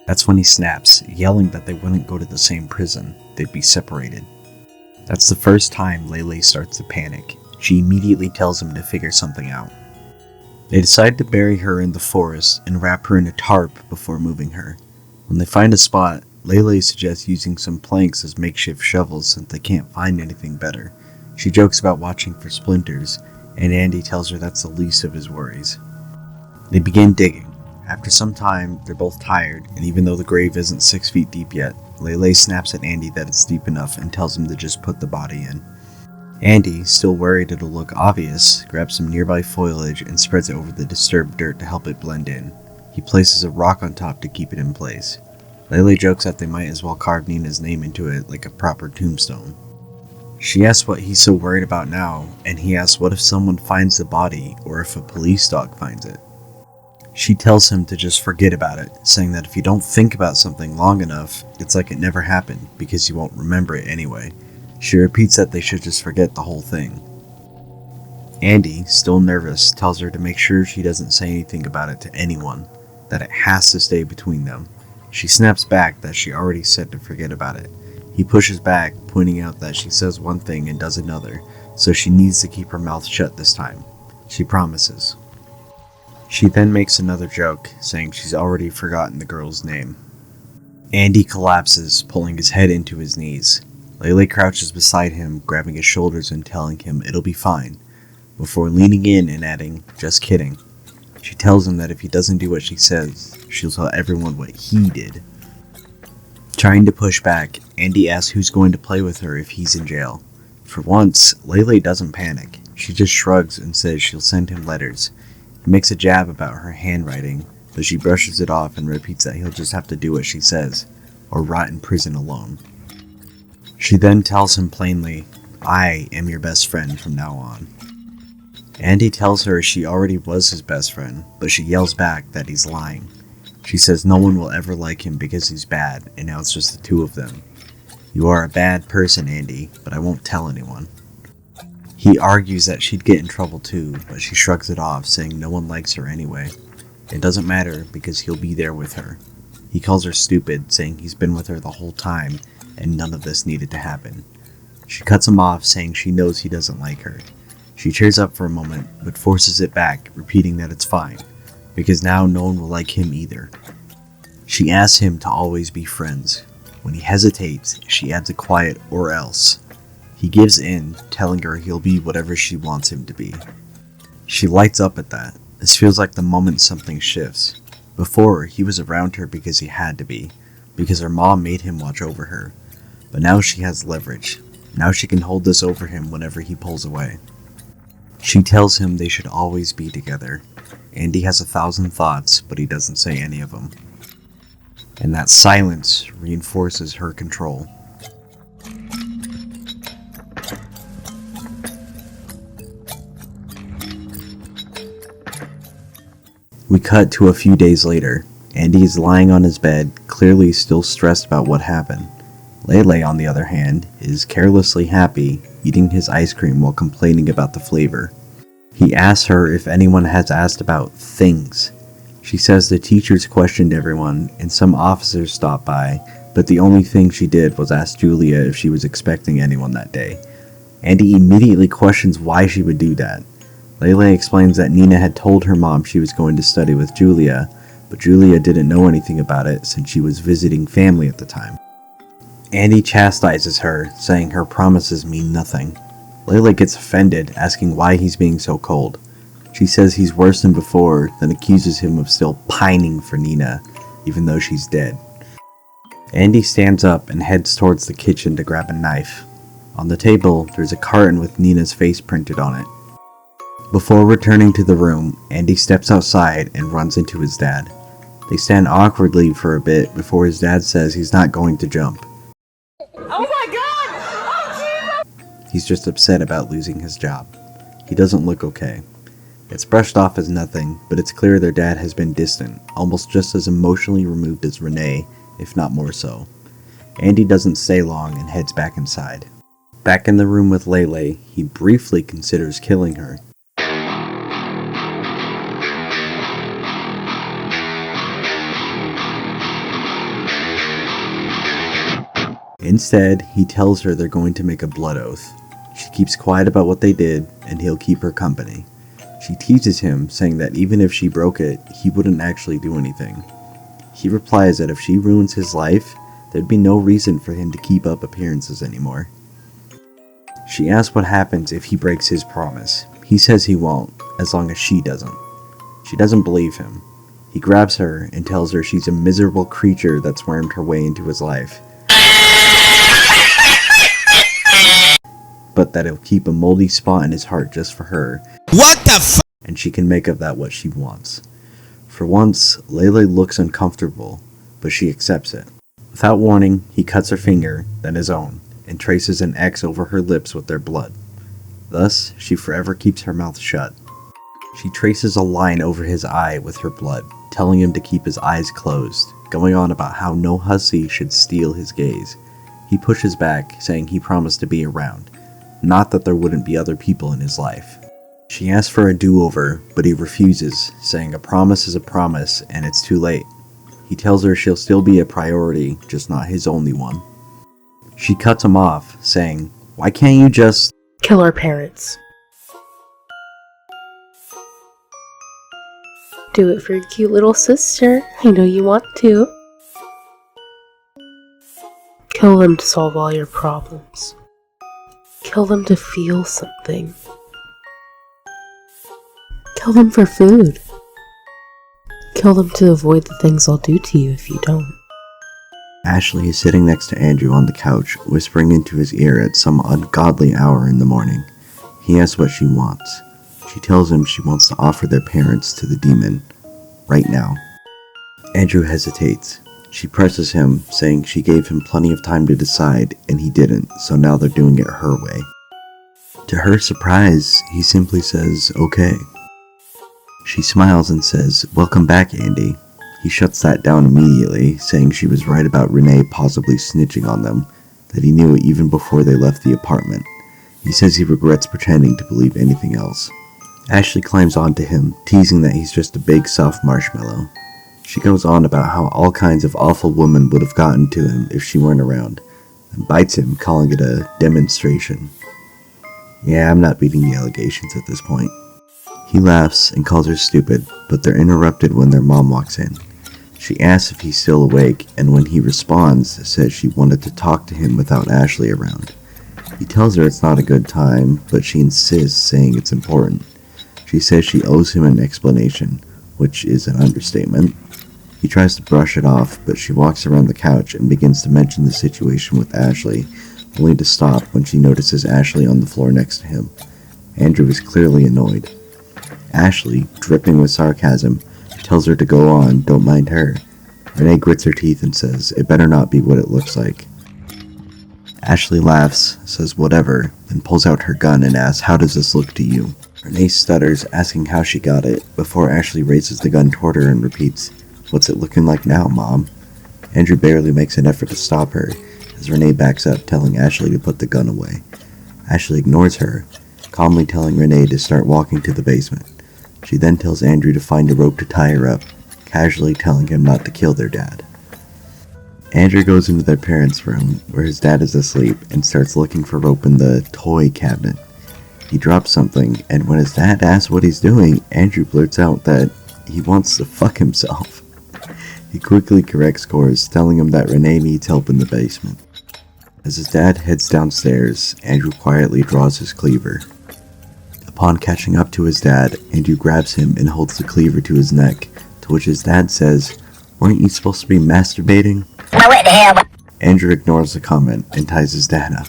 That's when he snaps, yelling that they wouldn't go to the same prison, they'd be separated. That's the first time Leyley starts to panic. She immediately tells him to figure something out. They decide to bury her in the forest and wrap her in a tarp before moving her. When they find a spot, Leyley suggests using some planks as makeshift shovels since they can't find anything better. She jokes about watching for splinters, and Andy tells her that's the least of his worries. They begin digging. After some time, they're both tired, and even though the grave isn't 6 feet deep yet, Leyley snaps at Andy that it's deep enough and tells him to just put the body in. Andy, still worried it'll look obvious, grabs some nearby foliage and spreads it over the disturbed dirt to help it blend in. He places a rock on top to keep it in place. Leyley jokes that they might as well carve Nina's name into it like a proper tombstone. She asks what he's so worried about now, and he asks what if someone finds the body or if a police dog finds it. She tells him to just forget about it, saying that if you don't think about something long enough, it's like it never happened because you won't remember it anyway. She repeats that they should just forget the whole thing. Andy, still nervous, tells her to make sure she doesn't say anything about it to anyone, that it has to stay between them. She snaps back that she already said to forget about it. He pushes back, pointing out that she says one thing and does another, so she needs to keep her mouth shut this time. She promises. She then makes another joke, saying she's already forgotten the girl's name. Andy collapses, pulling his head into his knees. Leyley crouches beside him, grabbing his shoulders and telling him it'll be fine, before leaning in and adding, "Just kidding." She tells him that if he doesn't do what she says, she'll tell everyone what he did. Trying to push back, Andy asks who's going to play with her if he's in jail. For once, Leyley doesn't panic. She just shrugs and says she'll send him letters. He makes a jab about her handwriting, but she brushes it off and repeats that he'll just have to do what she says, or rot in prison alone. She then tells him plainly, I am your best friend from now on. Andy tells her she already was his best friend, but she yells back that he's lying. She says no one will ever like him because he's bad, and now it's just the two of them. You are a bad person, Andy, but I won't tell anyone. He argues that she'd get in trouble too, but she shrugs it off, saying no one likes her anyway. It doesn't matter because he'll be there with her. He calls her stupid, saying he's been with her the whole time, and none of this needed to happen. She cuts him off, saying she knows he doesn't like her. She cheers up for a moment, but forces it back, repeating that it's fine, because now no one will like him either. She asks him to always be friends. When he hesitates, she adds a quiet "or else." He gives in, telling her he'll be whatever she wants him to be. She lights up at that. This feels like the moment something shifts. Before, he was around her because he had to be, because her mom made him watch over her. But now she has leverage. Now she can hold this over him whenever he pulls away. She tells him they should always be together. Andy has 1,000 thoughts, but he doesn't say any of them. And that silence reinforces her control. We cut to a few days later. Andy is lying on his bed, clearly still stressed about what happened. Leyley, on the other hand, is carelessly happy, eating his ice cream while complaining about the flavor. He asks her if anyone has asked about things. She says the teachers questioned everyone, and some officers stopped by, but the only thing she did was ask Julia if she was expecting anyone that day. Andy immediately questions why she would do that. Leyley explains that Nina had told her mom she was going to study with Julia, but Julia didn't know anything about it since she was visiting family at the time. Andy chastises her, saying her promises mean nothing. Leyley gets offended, asking why he's being so cold. She says he's worse than before, then accuses him of still pining for Nina, even though she's dead. Andy stands up and heads towards the kitchen to grab a knife. On the table, there's a carton with Nina's face printed on it. Before returning to the room, Andy steps outside and runs into his dad. They stand awkwardly for a bit before his dad says he's not going to jump. Oh my God! Oh Jesus! He's just upset about losing his job. He doesn't look okay. It's brushed off as nothing, but it's clear their dad has been distant, almost just as emotionally removed as Renee, if not more so. Andy doesn't stay long and heads back inside. Back in the room with Leyley, he briefly considers killing her. Instead, he tells her they're going to make a blood oath. She keeps quiet about what they did, and he'll keep her company. She teases him, saying that even if she broke it, he wouldn't actually do anything. He replies that if she ruins his life, there'd be no reason for him to keep up appearances anymore. She asks what happens if he breaks his promise. He says he won't, as long as she doesn't. She doesn't believe him. He grabs her and tells her she's a miserable creature that's wormed her way into his life, but that he'll keep a moldy spot in his heart just for her. What the f***? And she can make of that what she wants. For once, Leyley looks uncomfortable, but she accepts it. Without warning, he cuts her finger, then his own, and traces an X over her lips with their blood. Thus, she forever keeps her mouth shut. She traces a line over his eye with her blood, telling him to keep his eyes closed, going on about how no hussy should steal his gaze. He pushes back, saying he promised to be around, not that there wouldn't be other people in his life. She asks for a do-over, but he refuses, saying a promise is a promise and it's too late. He tells her she'll still be a priority, just not his only one. She cuts him off, saying, "Why can't you just Kill our parents. Do it for your cute little sister. I know you want to. Kill them to solve all your problems. Kill them to feel something. Kill them for food. Kill them to avoid the things I'll do to you if you don't." Ashley is sitting next to Andrew on the couch, whispering into his ear at some ungodly hour in the morning. He asks what she wants. She tells him she wants to offer their parents to the demon, right now. Andrew hesitates. She presses him, saying she gave him plenty of time to decide, and he didn't, so now they're doing it her way. To her surprise, he simply says, okay. She smiles and says, welcome back, Andy. He shuts that down immediately, saying she was right about Renee possibly snitching on them, that he knew it even before they left the apartment. He says he regrets pretending to believe anything else. Ashley climbs onto him, teasing that he's just a big soft marshmallow. She goes on about how all kinds of awful women would have gotten to him if she weren't around, and bites him, calling it a demonstration. Yeah, I'm not beating the allegations at this point. He laughs and calls her stupid, but they're interrupted when their mom walks in. She asks if he's still awake, and when he responds, says she wanted to talk to him without Ashley around. He tells her it's not a good time, but she insists, saying it's important. She says she owes him an explanation, which is an understatement. He tries to brush it off, but she walks around the couch and begins to mention the situation with Ashley, only to stop when she notices Ashley on the floor next to him. Andrew is clearly annoyed. Ashley, dripping with sarcasm, tells her to go on, don't mind her. Renee grits her teeth and says, it better not be what it looks like. Ashley laughs, says whatever, then pulls out her gun and asks, how does this look to you? Renee stutters, asking how she got it, before Ashley raises the gun toward her and repeats, what's it looking like now, Mom? Andrew barely makes an effort to stop her, as Renee backs up, telling Ashley to put the gun away. Ashley ignores her, calmly telling Renee to start walking to the basement. She then tells Andrew to find a rope to tie her up, casually telling him not to kill their dad. Andrew goes into their parents' room, where his dad is asleep, and starts looking for rope in the toy cabinet. He drops something, and when his dad asks what he's doing, Andrew blurts out that he wants to fuck himself. He quickly corrects course, telling him that Renee needs help in the basement. As his dad heads downstairs, Andrew quietly draws his cleaver. Upon catching up to his dad, Andrew grabs him and holds the cleaver to his neck, to which his dad says, weren't you supposed to be masturbating? What the hell? Andrew ignores the comment and ties his dad up.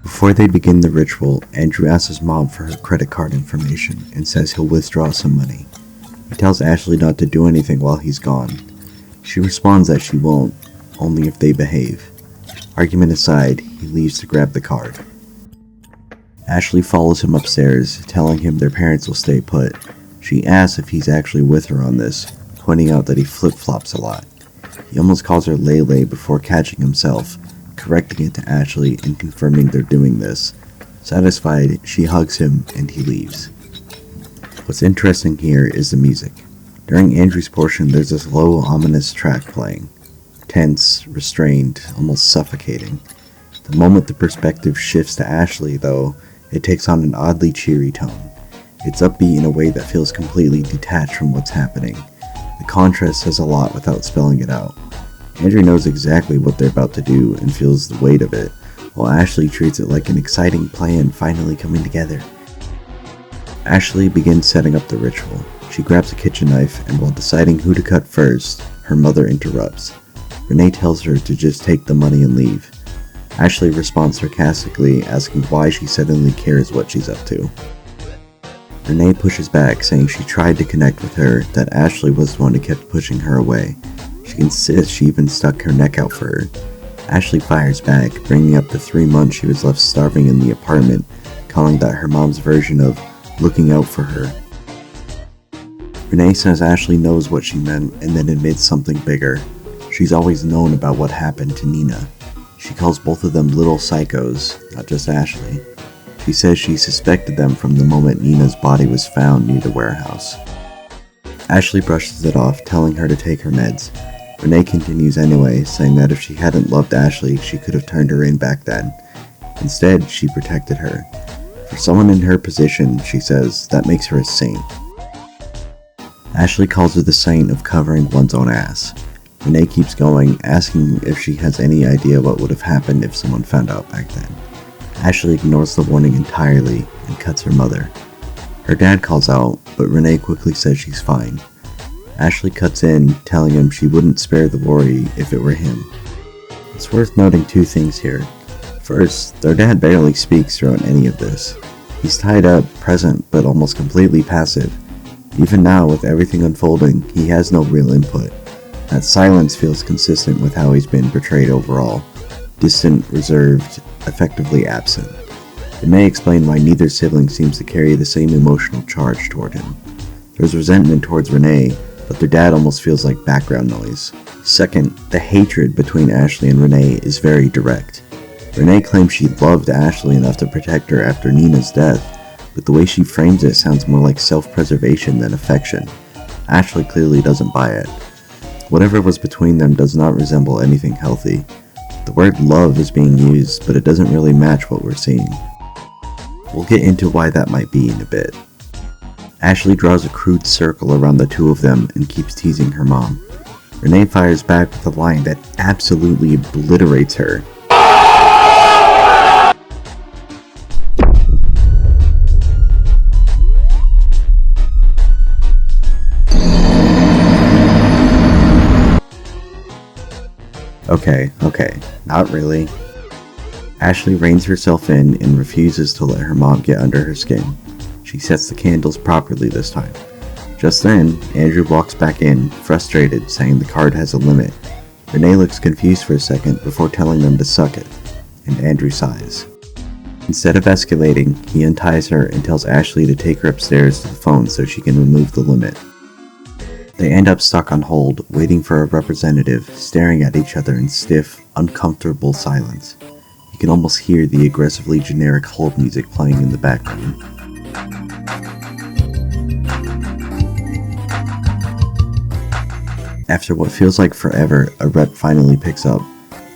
Before they begin the ritual, Andrew asks his mom for her credit card information and says he'll withdraw some money. He tells Ashley not to do anything while he's gone. She responds that she won't, only if they behave. Argument aside, he leaves to grab the card. Ashley follows him upstairs, telling him their parents will stay put. She asks if he's actually with her on this, pointing out that he flip-flops a lot. He almost calls her Leyley before catching himself, correcting it to Ashley and confirming they're doing this. Satisfied, she hugs him and he leaves. What's interesting here is the music. During Andrew's portion, there's this low, ominous track playing. Tense, restrained, almost suffocating. The moment the perspective shifts to Ashley, though, it takes on an oddly cheery tone. It's upbeat in a way that feels completely detached from what's happening. The contrast says a lot without spelling it out. Andrew knows exactly what they're about to do and feels the weight of it, while Ashley treats it like an exciting plan finally coming together. Ashley begins setting up the ritual. She grabs a kitchen knife, and while deciding who to cut first, her mother interrupts. Renee tells her to just take the money and leave. Ashley responds sarcastically, asking why she suddenly cares what she's up to. Renee pushes back, saying she tried to connect with her, that Ashley was the one who kept pushing her away. She insists she even stuck her neck out for her. Ashley fires back, bringing up the 3 months she was left starving in the apartment, calling that her mom's version of looking out for her. Renee says Ashley knows what she meant and then admits something bigger. She's always known about what happened to Nina. She calls both of them little psychos, not just Ashley. She says she suspected them from the moment Nina's body was found near the warehouse. Ashley brushes it off, telling her to take her meds. Renee continues anyway, saying that if she hadn't loved Ashley, she could have turned her in back then. Instead, she protected her. For someone in her position, she says, that makes her a saint. Ashley calls her the saint of covering one's own ass. Renee keeps going, asking if she has any idea what would have happened if someone found out back then. Ashley ignores the warning entirely and cuts her mother. Her dad calls out, but Renee quickly says she's fine. Ashley cuts in, telling him she wouldn't spare the worry if it were him. It's worth noting 2 things here. First, their dad barely speaks throughout any of this. He's tied up, present, but almost completely passive. Even now, with everything unfolding, he has no real input. That silence feels consistent with how he's been portrayed overall. Distant, reserved, effectively absent. It may explain why neither sibling seems to carry the same emotional charge toward him. There's resentment towards Renee, but their dad almost feels like background noise. Second, the hatred between Ashley and Renee is very direct. Renee claims she loved Ashley enough to protect her after Nina's death, but the way she frames it sounds more like self-preservation than affection. Ashley clearly doesn't buy it. Whatever was between them does not resemble anything healthy. The word love is being used, but it doesn't really match what we're seeing. We'll get into why that might be in a bit. Ashley draws a crude circle around the two of them and keeps teasing her mom. Renee fires back with a line that absolutely obliterates her. Okay, not really. Ashley reins herself in and refuses to let her mom get under her skin. She sets the candles properly this time. Just then, Andrew walks back in, frustrated, saying the card has a limit. Renee looks confused for a second before telling them to suck it, and Andrew sighs. Instead of escalating, he unties her and tells Ashley to take her upstairs to the phone so she can remove the limit. They end up stuck on hold, waiting for a representative, staring at each other in stiff, uncomfortable silence. You can almost hear the aggressively generic hold music playing in the background. After what feels like forever, a rep finally picks up.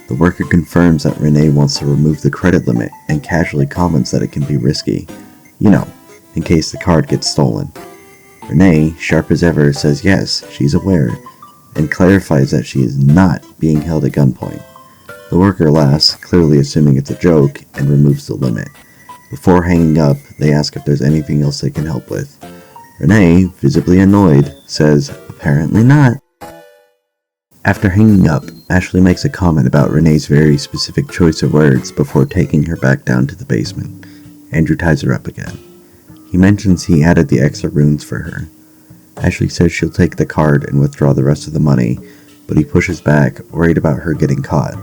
The worker confirms that Renee wants to remove the credit limit and casually comments that it can be risky. You know, in case the card gets stolen. Renee, sharp as ever, says yes, she's aware, and clarifies that she is not being held at gunpoint. The worker laughs, clearly assuming it's a joke, and removes the limit. Before hanging up, they ask if there's anything else they can help with. Renee, visibly annoyed, says, apparently not. After hanging up, Ashley makes a comment about Renee's very specific choice of words before taking her back down to the basement. Andrew ties her up again. He mentions he added the extra runes for her. Ashley says she'll take the card and withdraw the rest of the money, but he pushes back, worried about her getting caught.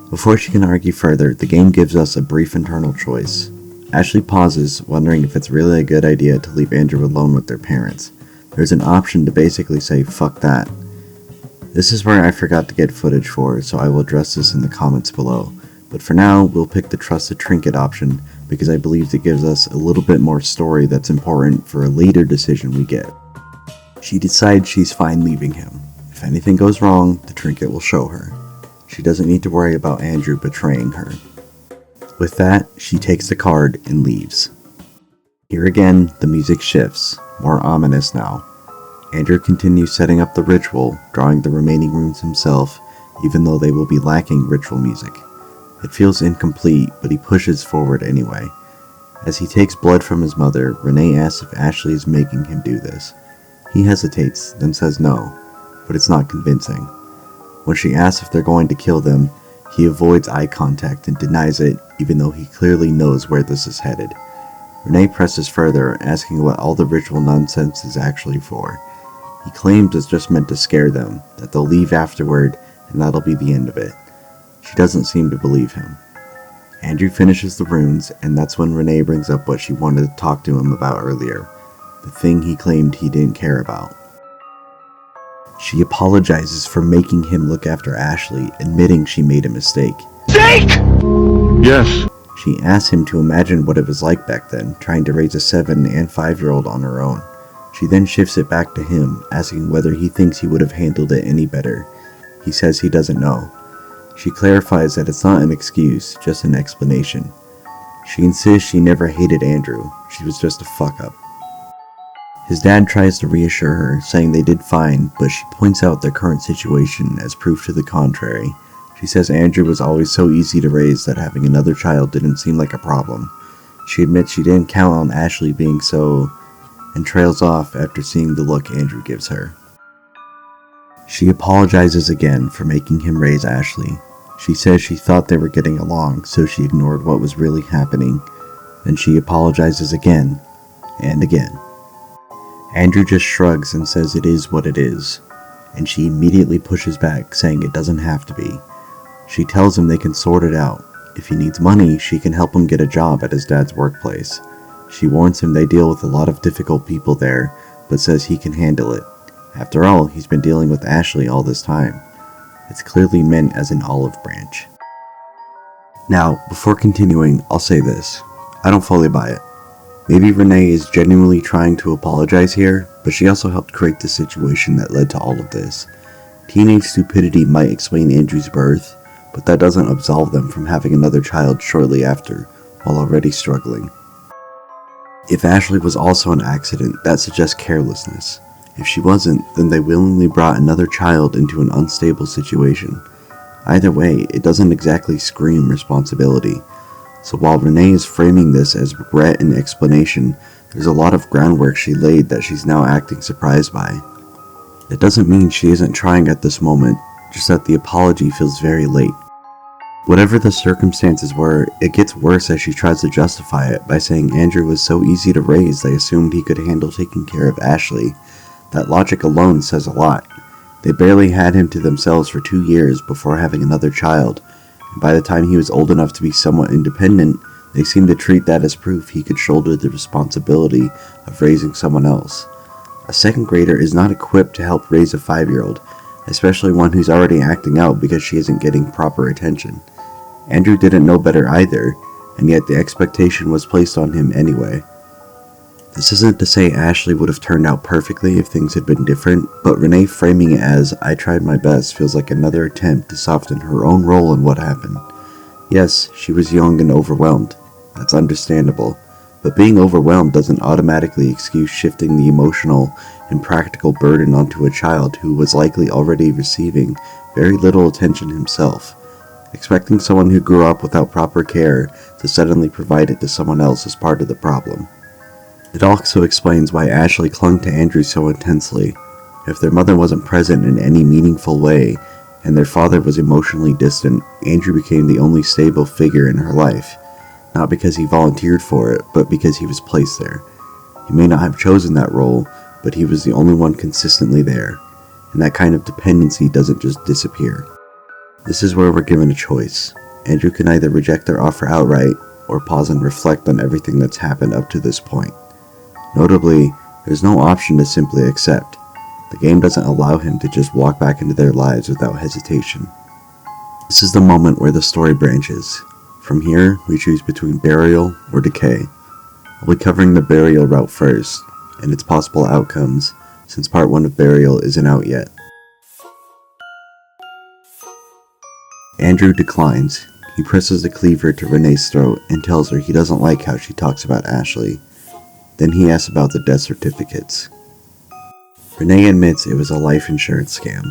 Before she can argue further, the game gives us a brief internal choice. Ashley pauses, wondering if it's really a good idea to leave Andrew alone with their parents. There's an option to basically say, fuck that. This is where I forgot to get footage for, so I will address this in the comments below. But for now, we'll pick the trusted trinket option, because I believe it gives us a little bit more story that's important for a later decision we get. She decides she's fine leaving him. If anything goes wrong, the trinket will show her. She doesn't need to worry about Andrew betraying her. With that, she takes the card and leaves. Here again, the music shifts, more ominous now. Andrew continues setting up the ritual, drawing the remaining runes himself, even though they will be lacking ritual music. It feels incomplete, but he pushes forward anyway. As he takes blood from his mother, Renee asks if Ashley is making him do this. He hesitates, then says no, but it's not convincing. When she asks if they're going to kill them, he avoids eye contact and denies it, even though he clearly knows where this is headed. Renee presses further, asking what all the ritual nonsense is actually for. He claims it's just meant to scare them, that they'll leave afterward, and that'll be the end of it. She doesn't seem to believe him. Andrew finishes the runes, and that's when Renee brings up what she wanted to talk to him about earlier, the thing he claimed he didn't care about. She apologizes for making him look after Ashley, admitting she made a mistake. Jake! Yes. She asks him to imagine what it was like back then, trying to raise a 7 and 5-year-old on her own. She then shifts it back to him, asking whether he thinks he would have handled it any better. He says he doesn't know. She clarifies that it's not an excuse, just an explanation. She insists she never hated Andrew, she was just a fuck-up. His dad tries to reassure her, saying they did fine, but she points out their current situation as proof to the contrary. She says Andrew was always so easy to raise that having another child didn't seem like a problem. She admits she didn't count on Ashley being so, and trails off after seeing the look Andrew gives her. She apologizes again for making him raise Ashley. She says she thought they were getting along, so she ignored what was really happening. Then she apologizes again, and again. Andrew just shrugs and says it is what it is, and she immediately pushes back, saying it doesn't have to be. She tells him they can sort it out, If he needs money, she can help him get a job at his dad's workplace. She warns him they deal with a lot of difficult people there, but says he can handle it. After all, he's been dealing with Ashley all this time. It's clearly meant as an olive branch. Now, before continuing, I'll say this. I don't fully buy it. Maybe Renee is genuinely trying to apologize here, but she also helped create the situation that led to all of this. Teenage stupidity might explain Andrew's birth, but that doesn't absolve them from having another child shortly after, while already struggling. If Ashley was also an accident, that suggests carelessness. If she wasn't, then they willingly brought another child into an unstable situation. Either way, it doesn't exactly scream responsibility. So while Renee is framing this as regret and explanation, there's a lot of groundwork she laid that she's now acting surprised by. It doesn't mean she isn't trying at this moment, just that the apology feels very late. Whatever the circumstances were, it gets worse as she tries to justify it by saying Andrew was so easy to raise they assumed he could handle taking care of Ashley. That logic alone says a lot. They barely had him to themselves for 2 years before having another child, and by the time he was old enough to be somewhat independent, they seemed to treat that as proof he could shoulder the responsibility of raising someone else. A second grader is not equipped to help raise a 5-year-old, especially one who's already acting out because she isn't getting proper attention. Andrew didn't know better either, and yet the expectation was placed on him anyway. This isn't to say Ashley would have turned out perfectly if things had been different, but Renee framing it as, "I tried my best," feels like another attempt to soften her own role in what happened. Yes, she was young and overwhelmed. That's understandable. But being overwhelmed doesn't automatically excuse shifting the emotional and practical burden onto a child who was likely already receiving very little attention himself. Expecting someone who grew up without proper care to suddenly provide it to someone else is part of the problem. It also explains why Ashley clung to Andrew so intensely. If their mother wasn't present in any meaningful way, and their father was emotionally distant, Andrew became the only stable figure in her life. Not because he volunteered for it, but because he was placed there. He may not have chosen that role, but he was the only one consistently there, and that kind of dependency doesn't just disappear. This is where we're given a choice. Andrew can either reject their offer outright, or pause and reflect on everything that's happened up to this point. Notably, there's no option to simply accept. The game doesn't allow him to just walk back into their lives without hesitation. This is the moment where the story branches. From here, we choose between burial or decay. I'll be covering the burial route first, and its possible outcomes, since part 1 of burial isn't out yet. Andrew declines. He presses the cleaver to Renee's throat and tells her he doesn't like how she talks about Ashley. Then he asks about the death certificates. Renee admits it was a life insurance scam,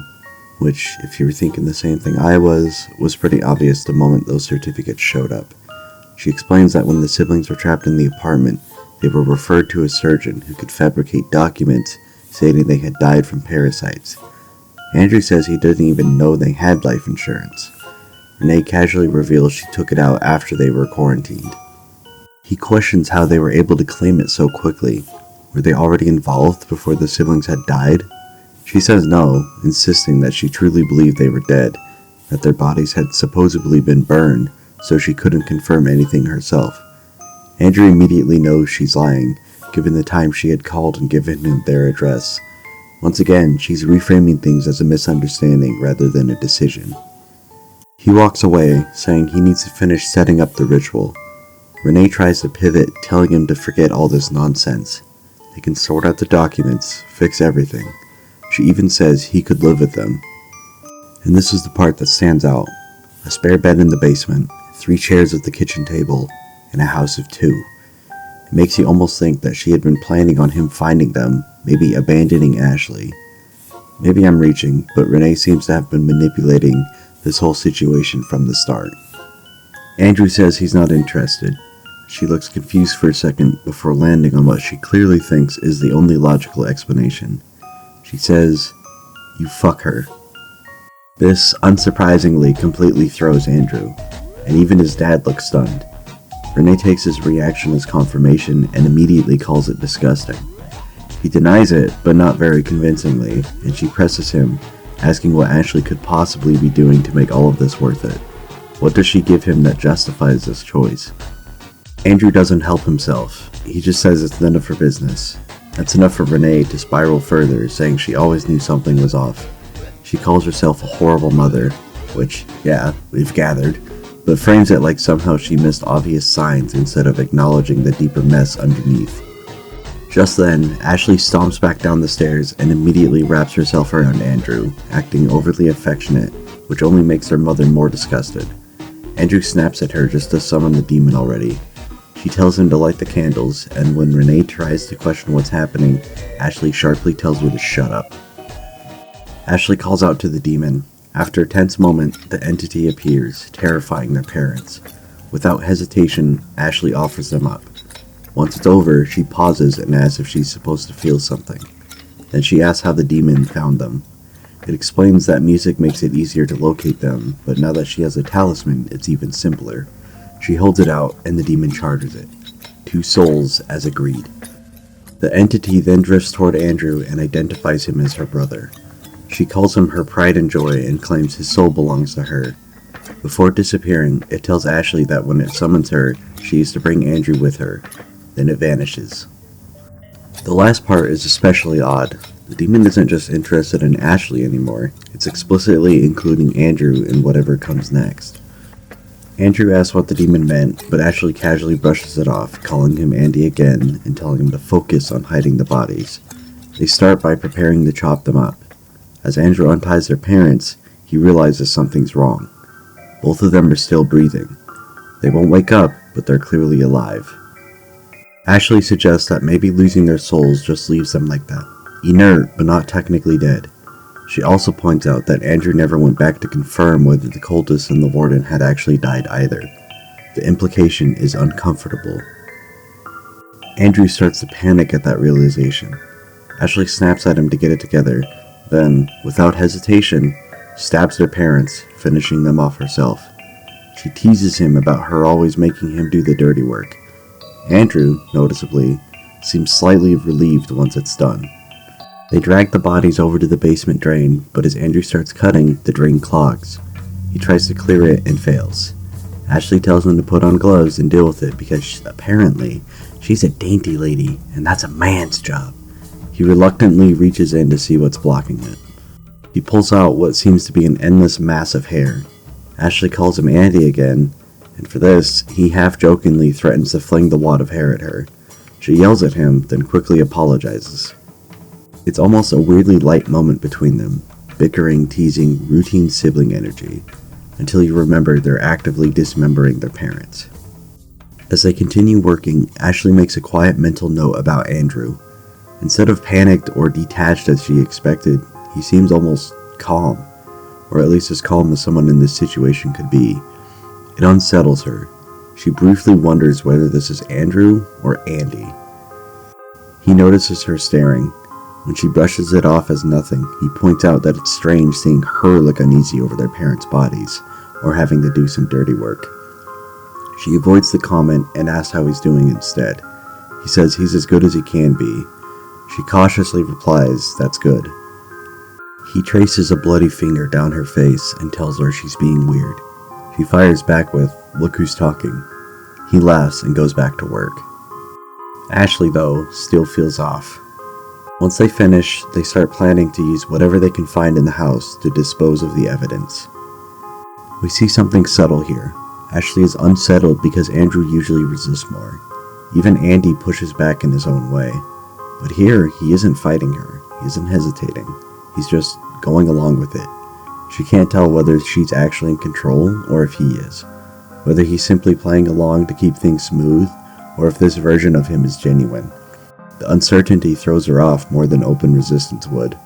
which, if you were thinking the same thing I was pretty obvious the moment those certificates showed up. She explains that when the siblings were trapped in the apartment, they were referred to a surgeon who could fabricate documents stating they had died from parasites. Andrew says he didn't even know they had life insurance. Renee casually reveals she took it out after they were quarantined. He questions how they were able to claim it so quickly. Were they already involved before the siblings had died? She says no, insisting that she truly believed they were dead, that their bodies had supposedly been burned, so she couldn't confirm anything herself. Andrew immediately knows she's lying, given the time she had called and given him their address. Once again, she's reframing things as a misunderstanding rather than a decision. He walks away, saying he needs to finish setting up the ritual. Renee tries to pivot, telling him to forget all this nonsense. They can sort out the documents, fix everything. She even says he could live with them. And this is the part that stands out. A spare bed in the basement, 3 chairs at the kitchen table, and a house of 2. It makes you almost think that she had been planning on him finding them, maybe abandoning Ashley. Maybe I'm reaching, but Renee seems to have been manipulating this whole situation from the start. Andrew says he's not interested. She looks confused for a second before landing on what she clearly thinks is the only logical explanation. She says, "You fuck her." This, unsurprisingly, completely throws Andrew, and even his dad looks stunned. Renee takes his reaction as confirmation and immediately calls it disgusting. He denies it, but not very convincingly, and she presses him, asking what Ashley could possibly be doing to make all of this worth it. What does she give him that justifies this choice? Andrew doesn't help himself. He just says it's none of her business. That's enough for Renee to spiral further, saying she always knew something was off. She calls herself a horrible mother, which, yeah, we've gathered, but frames it like somehow she missed obvious signs instead of acknowledging the deeper mess underneath. Just then, Ashley stomps back down the stairs and immediately wraps herself around Andrew, acting overly affectionate, which only makes her mother more disgusted. Andrew snaps at her just to summon the demon already. She tells him to light the candles, and when Renee tries to question what's happening, Ashley sharply tells her to shut up. Ashley calls out to the demon. After a tense moment, the entity appears, terrifying their parents. Without hesitation, Ashley offers them up. Once it's over, she pauses and asks if she's supposed to feel something. Then she asks how the demon found them. It explains that music makes it easier to locate them, but now that she has a talisman, it's even simpler. She holds it out, and the demon charges it. 2 souls, as agreed. The entity then drifts toward Andrew and identifies him as her brother. She calls him her pride and joy and claims his soul belongs to her. Before disappearing, it tells Ashley that when it summons her, she is to bring Andrew with her. Then it vanishes. The last part is especially odd. The demon isn't just interested in Ashley anymore, it's explicitly including Andrew in whatever comes next. Andrew asks what the demon meant, but Ashley casually brushes it off, calling him Andy again and telling him to focus on hiding the bodies. They start by preparing to chop them up. As Andrew unties their parents, he realizes something's wrong. Both of them are still breathing. They won't wake up, but they're clearly alive. Ashley suggests that maybe losing their souls just leaves them like that, inert but not technically dead. She also points out that Andrew never went back to confirm whether the cultist and the warden had actually died either. The implication is uncomfortable. Andrew starts to panic at that realization. Ashley snaps at him to get it together, then, without hesitation, stabs their parents, finishing them off herself. She teases him about her always making him do the dirty work. Andrew, noticeably, seems slightly relieved once it's done. They drag the bodies over to the basement drain, but as Andrew starts cutting, the drain clogs. He tries to clear it and fails. Ashley tells him to put on gloves and deal with it because apparently she's a dainty lady and that's a man's job. He reluctantly reaches in to see what's blocking it. He pulls out what seems to be an endless mass of hair. Ashley calls him Andy again, and for this, he half-jokingly threatens to fling the wad of hair at her. She yells at him, then quickly apologizes. It's almost a weirdly light moment between them, bickering, teasing, routine sibling energy, until you remember they're actively dismembering their parents. As they continue working, Ashley makes a quiet mental note about Andrew. Instead of panicked or detached as she expected, he seems almost calm, or at least as calm as someone in this situation could be. It unsettles her. She briefly wonders whether this is Andrew or Andy. He notices her staring. When she brushes it off as nothing, he points out that it's strange seeing her look uneasy over their parents' bodies, or having to do some dirty work. She avoids the comment and asks how he's doing instead. He says he's as good as he can be. She cautiously replies, "That's good." He traces a bloody finger down her face and tells her she's being weird. She fires back with, "Look who's talking." He laughs and goes back to work. Ashley, though, still feels off. Once they finish, they start planning to use whatever they can find in the house to dispose of the evidence. We see something subtle here. Ashley is unsettled because Andrew usually resists more. Even Andy pushes back in his own way. But here, he isn't fighting her. He isn't hesitating. He's just going along with it. She can't tell whether she's actually in control or if he is. Whether he's simply playing along to keep things smooth or if this version of him is genuine. The uncertainty throws her off more than open resistance would.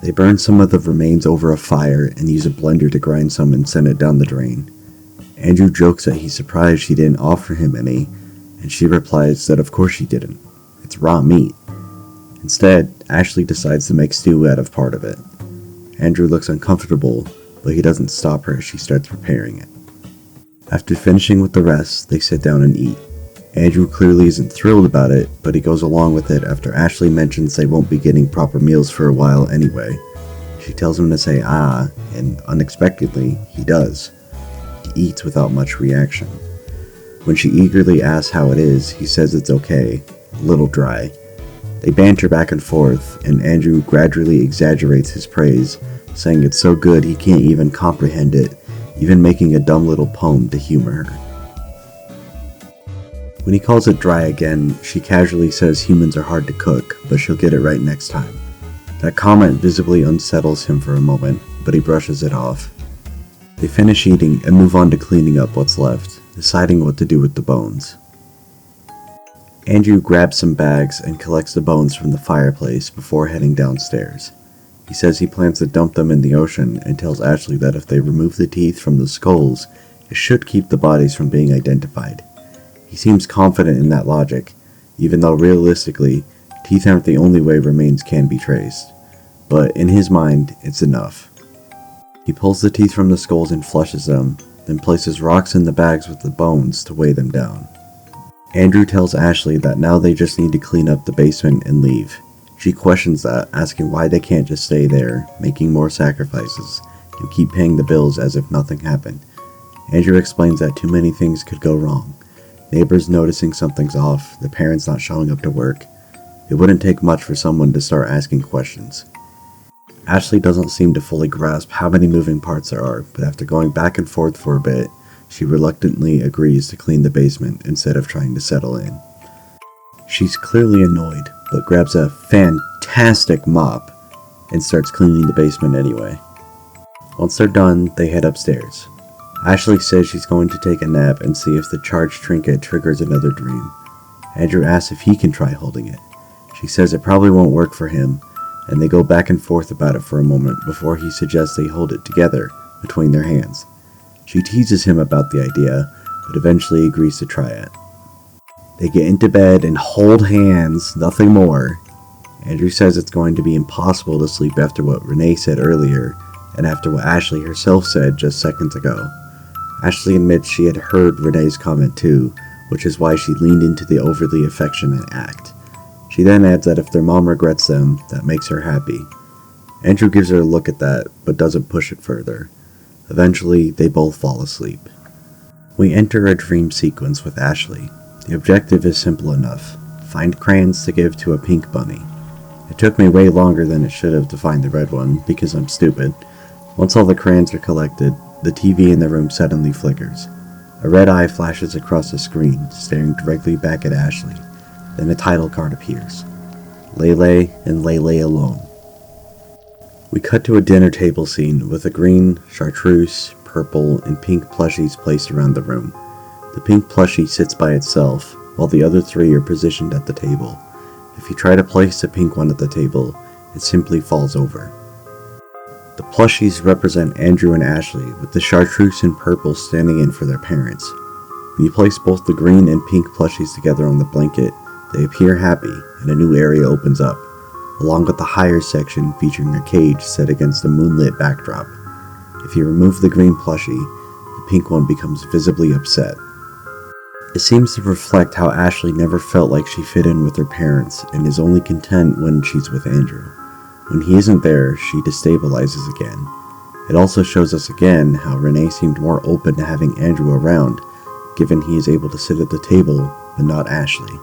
They burn some of the remains over a fire and use a blender to grind some and send it down the drain. Andrew jokes that he's surprised she didn't offer him any, and she replies that of course she didn't. It's raw meat. Instead, Ashley decides to make stew out of part of it. Andrew looks uncomfortable, but he doesn't stop her as she starts preparing it. After finishing with the rest, they sit down and eat. Andrew clearly isn't thrilled about it, but he goes along with it after Ashley mentions they won't be getting proper meals for a while anyway. She tells him to say and unexpectedly, he does. eats without much reaction. When she eagerly asks how it is, he says it's okay, a little dry. They banter back and forth, and Andrew gradually exaggerates his praise, saying it's so good he can't even comprehend it, even making a dumb little poem to humor her. When he calls it dry again, she casually says humans are hard to cook, but she'll get it right next time. That comment visibly unsettles him for a moment, but he brushes it off. They finish eating and move on to cleaning up what's left, deciding what to do with the bones. Andrew grabs some bags and collects the bones from the fireplace before heading downstairs. He says he plans to dump them in the ocean and tells Ashley that if they remove the teeth from the skulls, it should keep the bodies from being identified. He seems confident in that logic, even though realistically, teeth aren't the only way remains can be traced. But in his mind, it's enough. He pulls the teeth from the skulls and flushes them, then places rocks in the bags with the bones to weigh them down. Andrew tells Ashley that now they just need to clean up the basement and leave. She questions that, asking why they can't just stay there, making more sacrifices, and keep paying the bills as if nothing happened. Andrew explains that too many things could go wrong. Neighbors noticing something's off, the parents not showing up to work. It wouldn't take much for someone to start asking questions. Ashley doesn't seem to fully grasp how many moving parts there are, but after going back and forth for a bit, she reluctantly agrees to clean the basement instead of trying to settle in. She's clearly annoyed, but grabs a fantastic mop and starts cleaning the basement anyway. Once they're done, they head upstairs. Ashley says she's going to take a nap and see if the charged trinket triggers another dream. Andrew asks if he can try holding it. She says it probably won't work for him, and they go back and forth about it for a moment before he suggests they hold it together between their hands. She teases him about the idea, but eventually agrees to try it. They get into bed and hold hands, nothing more. Andrew says it's going to be impossible to sleep after what Renee said earlier, and after what Ashley herself said just seconds ago. Ashley admits she had heard Renee's comment too, which is why she leaned into the overly affectionate act. She then adds that if their mom regrets them, that makes her happy. Andrew gives her a look at that, but doesn't push it further. Eventually, they both fall asleep. We enter a dream sequence with Ashley. The objective is simple enough. Find crayons to give to a pink bunny. It took me way longer than it should have to find the red one, because I'm stupid. Once all the crayons are collected, the TV in the room suddenly flickers. A red eye flashes across the screen, staring directly back at Ashley. Then a title card appears. Leyley and Leyley alone. We cut to a dinner table scene with a green, chartreuse, purple, and pink plushies placed around the room. The pink plushie sits by itself, while the other three are positioned at the table. If you try to place the pink one at the table, it simply falls over. The plushies represent Andrew and Ashley, with the chartreuse and purple standing in for their parents. When you place both the green and pink plushies together on the blanket, they appear happy, and a new area opens up, along with the higher section featuring a cage set against a moonlit backdrop. If you remove the green plushie, the pink one becomes visibly upset. It seems to reflect how Ashley never felt like she fit in with her parents and is only content when she's with Andrew. When he isn't there, she destabilizes again. It also shows us again how Renee seemed more open to having Andrew around, given he is able to sit at the table, but not Ashley.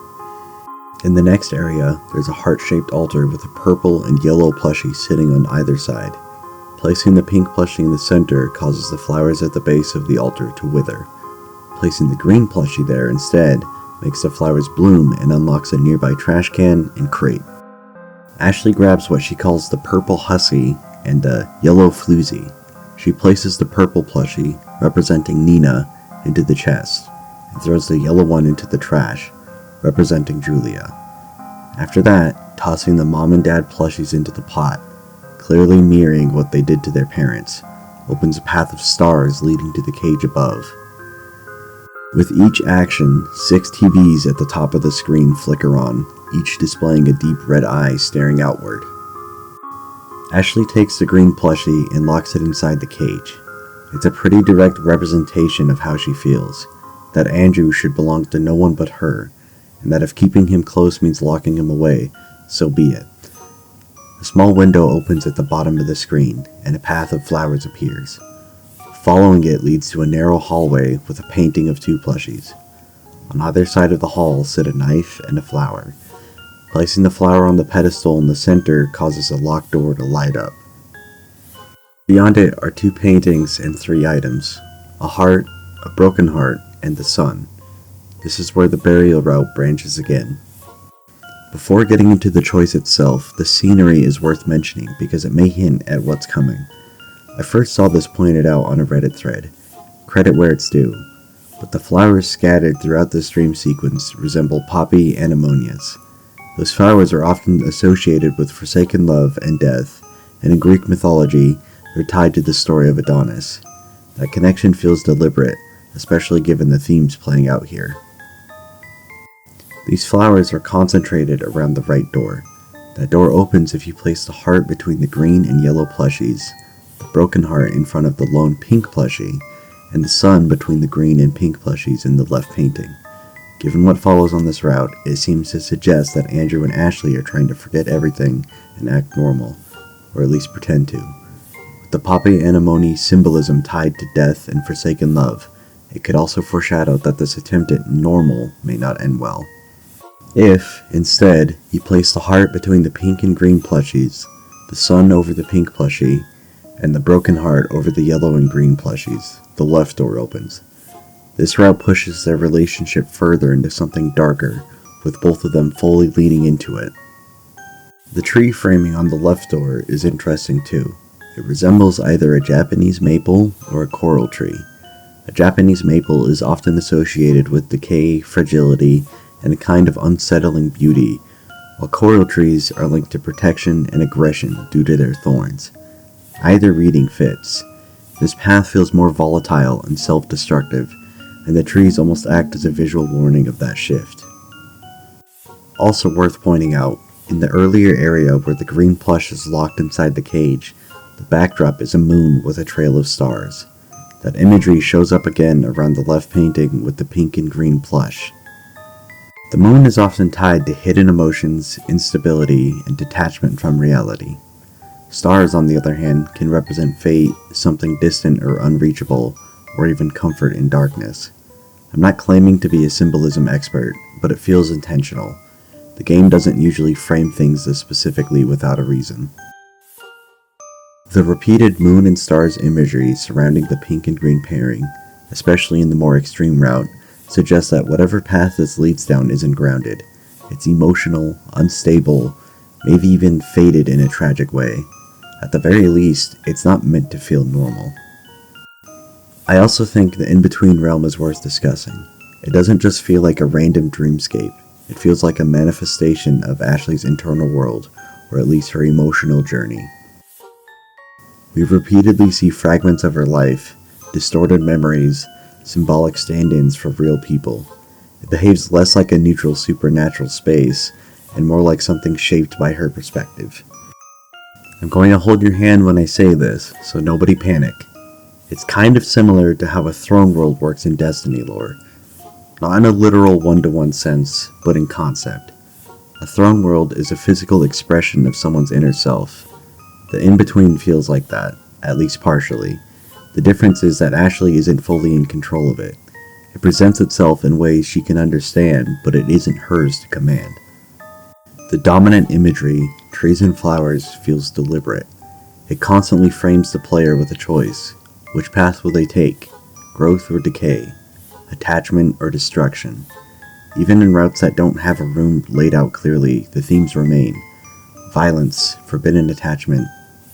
In the next area, there's a heart-shaped altar with a purple and yellow plushie sitting on either side. Placing the pink plushie in the center causes the flowers at the base of the altar to wither. Placing the green plushie there instead makes the flowers bloom and unlocks a nearby trash can and crate. Ashley grabs what she calls the purple hussy and a yellow floozy. She places the purple plushie, representing Nina, into the chest, and throws the yellow one into the trash, representing Julia. After that, tossing the mom and dad plushies into the pot, clearly mirroring what they did to their parents, opens a path of stars leading to the cage above. With each action, 6 TVs at the top of the screen flicker on, each displaying a deep red eye staring outward. Ashley takes the green plushie and locks it inside the cage. It's a pretty direct representation of how she feels, that Andrew should belong to no one but her, and that if keeping him close means locking him away, so be it. A small window opens at the bottom of the screen, and a path of flowers appears. Following it leads to a narrow hallway with a painting of two plushies. On either side of the hall sit a knife and a flower. Placing the flower on the pedestal in the center causes a locked door to light up. Beyond it are two paintings and three items: a heart, a broken heart, and the sun. This is where the burial route branches again. Before getting into the choice itself, the scenery is worth mentioning because it may hint at what's coming. I first saw this pointed out on a Reddit thread. Credit where it's due. But the flowers scattered throughout this dream sequence resemble poppy anemones. Those flowers are often associated with forsaken love and death, and in Greek mythology, they're tied to the story of Adonis. That connection feels deliberate, especially given the themes playing out here. These flowers are concentrated around the right door. That door opens if you place the heart between the green and yellow plushies, the broken heart in front of the lone pink plushie, and the sun between the green and pink plushies in the left painting. Given what follows on this route, it seems to suggest that Andrew and Ashley are trying to forget everything and act normal, or at least pretend to. With the poppy anemone symbolism tied to death and forsaken love, it could also foreshadow that this attempt at normal may not end well. If, instead, you place the heart between the pink and green plushies, the sun over the pink plushie, and the broken heart over the yellow and green plushies, the left door opens. This route pushes their relationship further into something darker, with both of them fully leaning into it. The tree framing on the left door is interesting too. It resembles either a Japanese maple or a coral tree. A Japanese maple is often associated with decay, fragility, and a kind of unsettling beauty, while coral trees are linked to protection and aggression due to their thorns. Either reading fits. This path feels more volatile and self-destructive, and the trees almost act as a visual warning of that shift. Also worth pointing out, in the earlier area where the green plush is locked inside the cage, the backdrop is a moon with a trail of stars. That imagery shows up again around the left painting with the pink and green plush. The moon is often tied to hidden emotions, instability, and detachment from reality. Stars, on the other hand, can represent fate, something distant or unreachable, or even comfort in darkness. I'm not claiming to be a symbolism expert, but it feels intentional. The game doesn't usually frame things this specifically without a reason. The repeated moon and stars imagery surrounding the pink and green pairing, especially in the more extreme route, suggests that whatever path this leads down isn't grounded. It's emotional, unstable, maybe even fated in a tragic way. At the very least, it's not meant to feel normal. I also think the in-between realm is worth discussing. It doesn't just feel like a random dreamscape. It feels like a manifestation of Ashley's internal world, or at least her emotional journey. We repeatedly see fragments of her life, distorted memories, symbolic stand-ins for real people. It behaves less like a neutral supernatural space, and more like something shaped by her perspective. I'm going to hold your hand when I say this, so nobody panic. It's kind of similar to how a throne world works in Destiny lore. Not in a literal one-to-one sense, but in concept. A throne world is a physical expression of someone's inner self. The in-between feels like that, at least partially. The difference is that Ashley isn't fully in control of it. It presents itself in ways she can understand, but it isn't hers to command. The dominant imagery, trees and flowers, feels deliberate. It constantly frames the player with a choice. Which path will they take? Growth or decay? Attachment or destruction? Even in routes that don't have a room laid out clearly, the themes remain. Violence, forbidden attachment,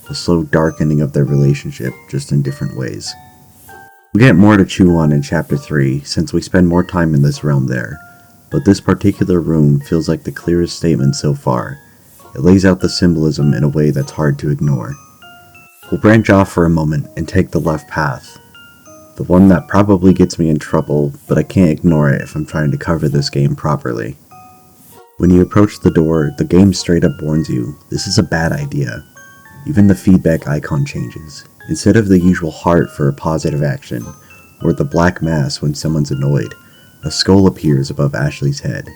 the slow darkening of their relationship, just in different ways. We'll get more to chew on in Chapter 3, since we spend more time in this realm there, but this particular room feels like the clearest statement so far. It lays out the symbolism in a way that's hard to ignore. We'll branch off for a moment and take the left path. The one that probably gets me in trouble, but I can't ignore it if I'm trying to cover this game properly. When you approach the door, the game straight up warns you, this is a bad idea. Even the feedback icon changes. Instead of the usual heart for a positive action, or the black mass when someone's annoyed, a skull appears above Ashley's head.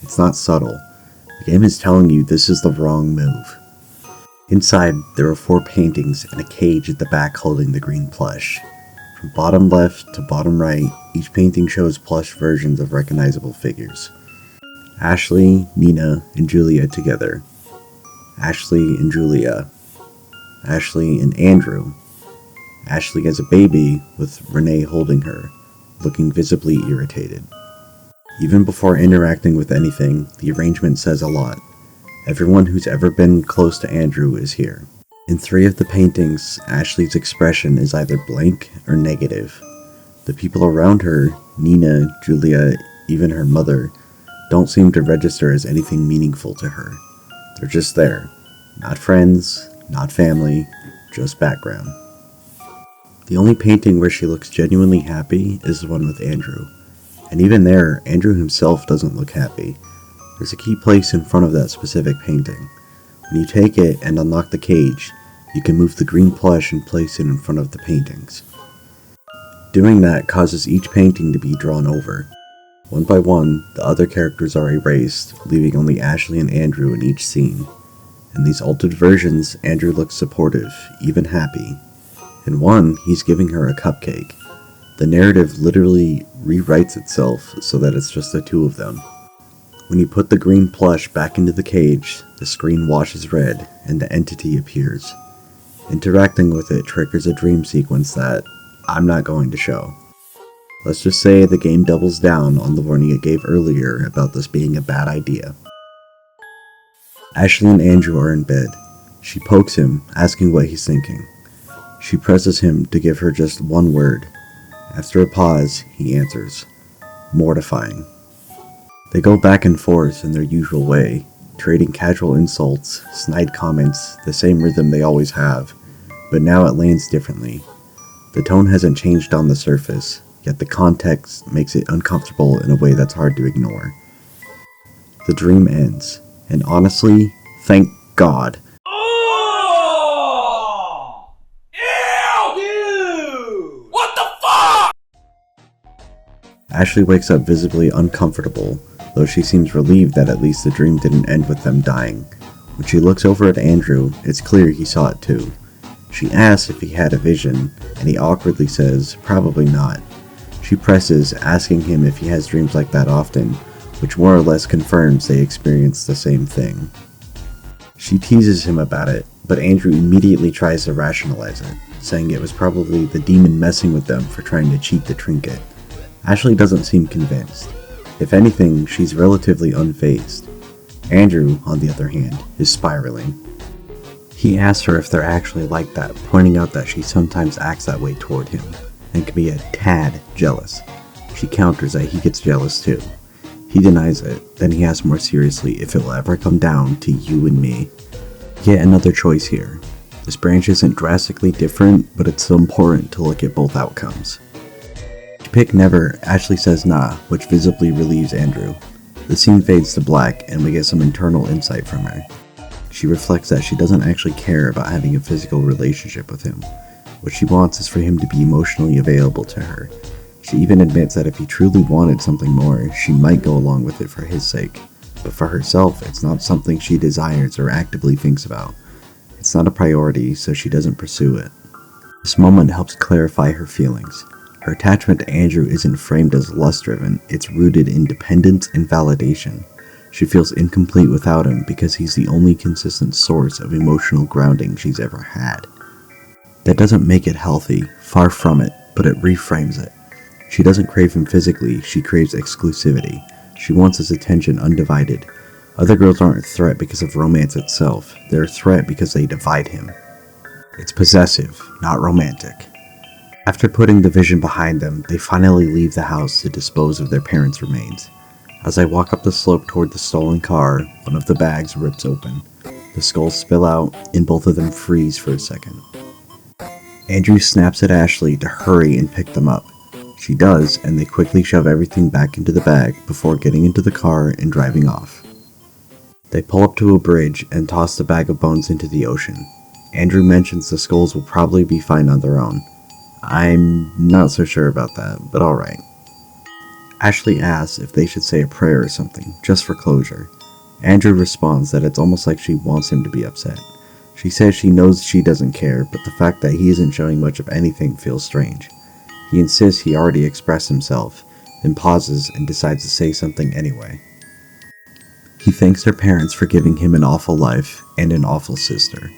It's not subtle. The game is telling you this is the wrong move. Inside, there are 4 paintings and a cage at the back holding the green plush. From bottom left to bottom right, each painting shows plush versions of recognizable figures. Ashley, Nina, and Julia together. Ashley and Julia. Ashley and Andrew. Ashley as a baby, with Renee holding her, looking visibly irritated. Even before interacting with anything, the arrangement says a lot. Everyone who's ever been close to Andrew is here. In 3 of the paintings, Ashley's expression is either blank or negative. The people around her, Nina, Julia, even her mother, don't seem to register as anything meaningful to her. They're just there. Not friends, not family, just background. The only painting where she looks genuinely happy is the one with Andrew. And even there, Andrew himself doesn't look happy. There's a key place in front of that specific painting. When you take it and unlock the cage, you can move the green plush and place it in front of the paintings. Doing that causes each painting to be drawn over. One by one, the other characters are erased, leaving only Ashley and Andrew in each scene. In these altered versions, Andrew looks supportive, even happy. In one, he's giving her a cupcake. The narrative literally rewrites itself so that it's just the 2 of them. When you put the green plush back into the cage, the screen washes red and the entity appears. Interacting with it triggers a dream sequence that I'm not going to show. Let's just say the game doubles down on the warning it gave earlier about this being a bad idea. Ashley and Andrew are in bed. She pokes him, asking what he's thinking. She presses him to give her just one word. After a pause, he answers, mortifying. They go back and forth in their usual way, trading casual insults, snide comments, the same rhythm they always have, but now it lands differently. The tone hasn't changed on the surface, yet the context makes it uncomfortable in a way that's hard to ignore. The dream ends, and honestly, thank God. Oh! Ew! What the fuck? Ashley wakes up visibly uncomfortable, though she seems relieved that at least the dream didn't end with them dying. When she looks over at Andrew, it's clear he saw it too. She asks if he had a vision, and he awkwardly says, probably not. She presses, asking him if he has dreams like that often, which more or less confirms they experience the same thing. She teases him about it, but Andrew immediately tries to rationalize it, saying it was probably the demon messing with them for trying to cheat the trinket. Ashley doesn't seem convinced. If anything, she's relatively unfazed. Andrew, on the other hand, is spiraling. He asks her if they're actually like that, pointing out that she sometimes acts that way toward him, and can be a tad jealous. She counters that he gets jealous too. He denies it, then he asks more seriously if it will ever come down to you and me. Yet another choice here. This branch isn't drastically different, but it's so important to look at both outcomes. To pick never, Ashley says nah, which visibly relieves Andrew. The scene fades to black, and we get some internal insight from her. She reflects that she doesn't actually care about having a physical relationship with him. What she wants is for him to be emotionally available to her. She even admits that if he truly wanted something more, she might go along with it for his sake. But for herself, it's not something she desires or actively thinks about. It's not a priority, so she doesn't pursue it. This moment helps clarify her feelings. Her attachment to Andrew isn't framed as lust-driven, it's rooted in dependence and validation. She feels incomplete without him because he's the only consistent source of emotional grounding she's ever had. That doesn't make it healthy, far from it, but it reframes it. She doesn't crave him physically, she craves exclusivity. She wants his attention undivided. Other girls aren't a threat because of romance itself, they're a threat because they divide him. It's possessive, not romantic. After putting the vision behind them, they finally leave the house to dispose of their parents' remains. As I walk up the slope toward the stolen car, one of the bags rips open. The skulls spill out, and both of them freeze for a second. Andrew snaps at Ashley to hurry and pick them up. She does, and they quickly shove everything back into the bag before getting into the car and driving off. They pull up to a bridge and toss the bag of bones into the ocean. Andrew mentions the skulls will probably be fine on their own. I'm not so sure about that, but alright. Ashley asks if they should say a prayer or something, just for closure. Andrew responds that it's almost like she wants him to be upset. She says she knows she doesn't care, but the fact that he isn't showing much of anything feels strange. He insists he already expressed himself, then pauses and decides to say something anyway. He thanks her parents for giving him an awful life and an awful sister.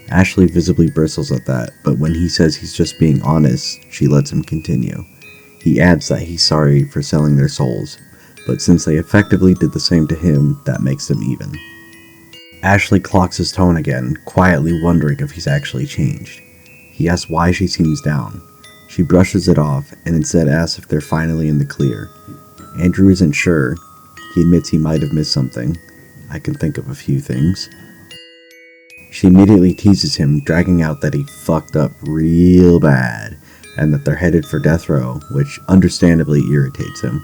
Ashley visibly bristles at that, but when he says he's just being honest, she lets him continue. He adds that he's sorry for selling their souls, but since they effectively did the same to him, that makes them even. Ashley clocks his tone again, quietly wondering if he's actually changed. He asks why she seems down. She brushes it off and instead asks if they're finally in the clear. Andrew isn't sure. He admits he might have missed something. I can think of a few things. She immediately teases him, dragging out that he fucked up real bad, and that they're headed for death row, which understandably irritates him.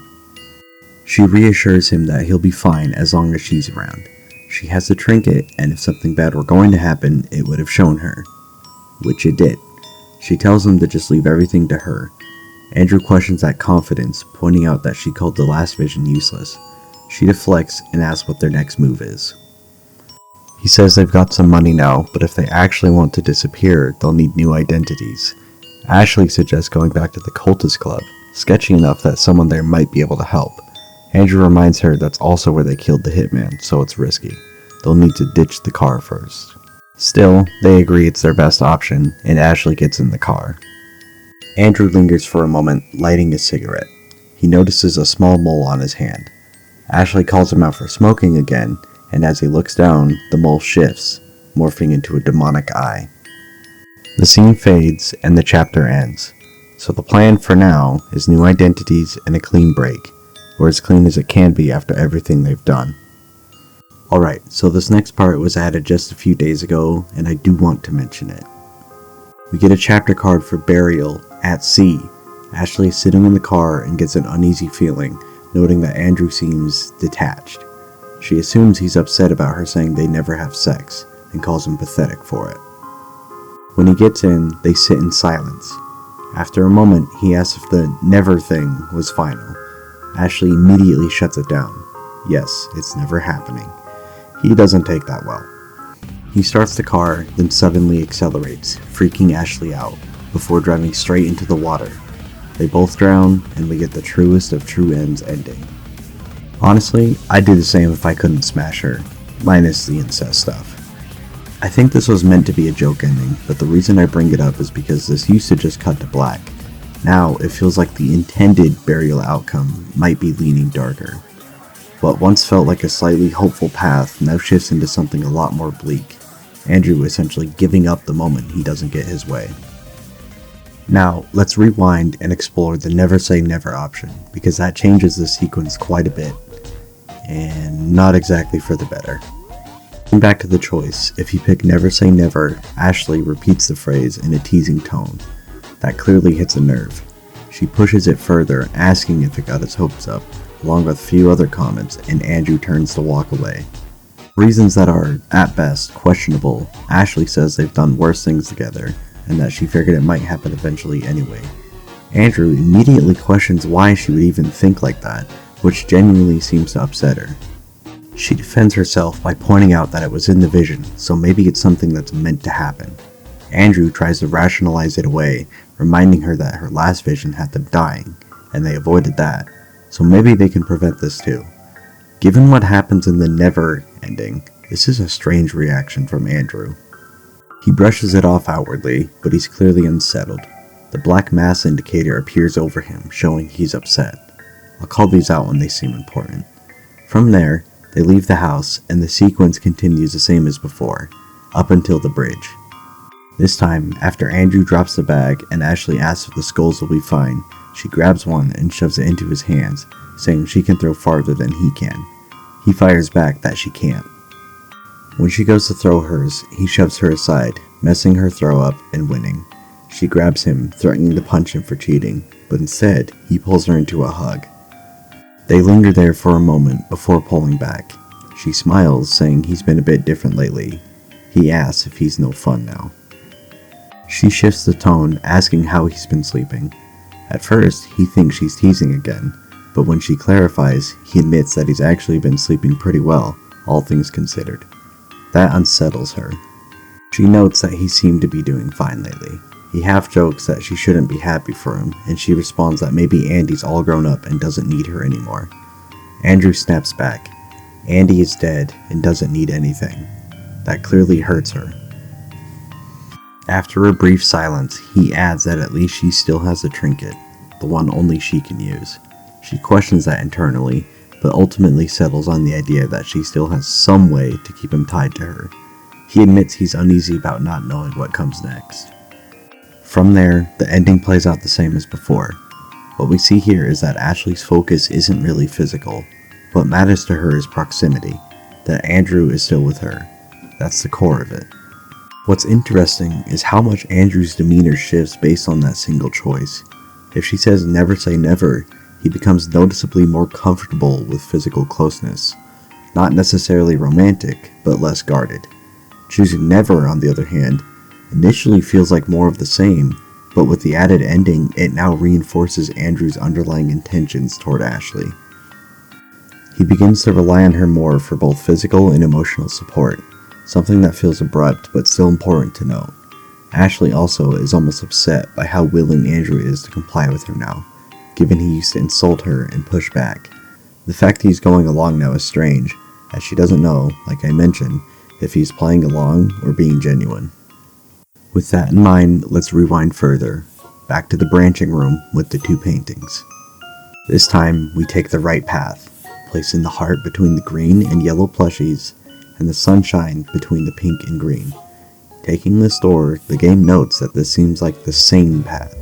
She reassures him that he'll be fine as long as she's around. She has a trinket, and if something bad were going to happen, it would have shown her. Which it did. She tells him to just leave everything to her. Andrew questions that confidence, pointing out that she called the last vision useless. She deflects and asks what their next move is. He says they've got some money now, but if they actually want to disappear, they'll need new identities. Ashley suggests going back to the cultist club, sketchy enough that someone there might be able to help. Andrew reminds her that's also where they killed the hitman, so it's risky. They'll need to ditch the car first. Still, they agree it's their best option, and Ashley gets in the car. Andrew lingers for a moment, lighting a cigarette. He notices a small mole on his hand. Ashley calls him out for smoking again, and as he looks down, the mole shifts, morphing into a demonic eye. The scene fades, and the chapter ends. So the plan for now is new identities and a clean break, or as clean as it can be after everything they've done. Alright, so this next part was added just a few days ago, and I do want to mention it. We get a chapter card for Burial at Sea. Ashley is sitting in the car and gets an uneasy feeling, noting that Andrew seems detached. She assumes he's upset about her saying they never have sex, and calls him pathetic for it. When he gets in, they sit in silence. After a moment, he asks if the never thing was final. Ashley immediately shuts it down. Yes, it's never happening. He doesn't take that well. He starts the car, then suddenly accelerates, freaking Ashley out, before driving straight into the water. They both drown, and we get the truest of true ends ending. Honestly, I'd do the same if I couldn't smash her, minus the incest stuff. I think this was meant to be a joke ending, but the reason I bring it up is because this used to just cut to black. Now, it feels like the intended burial outcome might be leaning darker. What once felt like a slightly hopeful path now shifts into something a lot more bleak. Andrew essentially giving up the moment he doesn't get his way. Now, let's rewind and explore the never say never option, because that changes the sequence quite a bit, and not exactly for the better. Going back to the choice, if you pick never say never, Ashley repeats the phrase in a teasing tone. That clearly hits a nerve. She pushes it further, asking if it got his hopes up, along with a few other comments, and Andrew turns to walk away. Reasons that are, at best, questionable, Ashley says they've done worse things together, and that she figured it might happen eventually anyway. Andrew immediately questions why she would even think like that, which genuinely seems to upset her. She defends herself by pointing out that it was in the vision, so maybe it's something that's meant to happen. Andrew tries to rationalize it away, reminding her that her last vision had them dying, and they avoided that, so maybe they can prevent this too. Given what happens in the never ending, this is a strange reaction from Andrew. He brushes it off outwardly, but he's clearly unsettled. The black mass indicator appears over him, showing he's upset. I'll call these out when they seem important. From there, they leave the house, and the sequence continues the same as before, up until the bridge. This time, after Andrew drops the bag and Ashley asks if the skulls will be fine, she grabs one and shoves it into his hands, saying she can throw farther than he can. He fires back that she can't. When she goes to throw hers, he shoves her aside, messing her throw up and winning. She grabs him, threatening to punch him for cheating, but instead, he pulls her into a hug. They linger there for a moment before pulling back. She smiles, saying he's been a bit different lately. He asks if he's no fun now. She shifts the tone, asking how he's been sleeping. At first, he thinks she's teasing again, but when she clarifies, he admits that he's actually been sleeping pretty well, all things considered. That unsettles her. She notes that he seemed to be doing fine lately. He half jokes that she shouldn't be happy for him, and she responds that maybe Andy's all grown up and doesn't need her anymore. Andrew snaps back. Andy is dead and doesn't need anything. That clearly hurts her. After a brief silence, he adds that at least she still has a trinket, the one only she can use. She questions that internally, but ultimately settles on the idea that she still has some way to keep him tied to her. He admits he's uneasy about not knowing what comes next. From there, the ending plays out the same as before. What we see here is that Ashley's focus isn't really physical. What matters to her is proximity, that Andrew is still with her. That's the core of it. What's interesting is how much Andrew's demeanor shifts based on that single choice. If she says never say never, he becomes noticeably more comfortable with physical closeness. Not necessarily romantic, but less guarded. Choosing never, on the other hand, initially feels like more of the same, but with the added ending, it now reinforces Andrew's underlying intentions toward Ashley. He begins to rely on her more for both physical and emotional support, something that feels abrupt but still important to note. Ashley also is almost upset by how willing Andrew is to comply with her now, given he used to insult her and push back. The fact he's going along now is strange, as she doesn't know, like I mentioned, if he's playing along or being genuine. With that in mind, let's rewind further, back to the branching room with the two paintings. This time, we take the right path, placing the heart between the green and yellow plushies, and the sunshine between the pink and green. Taking this door, the game notes that this seems like the same path.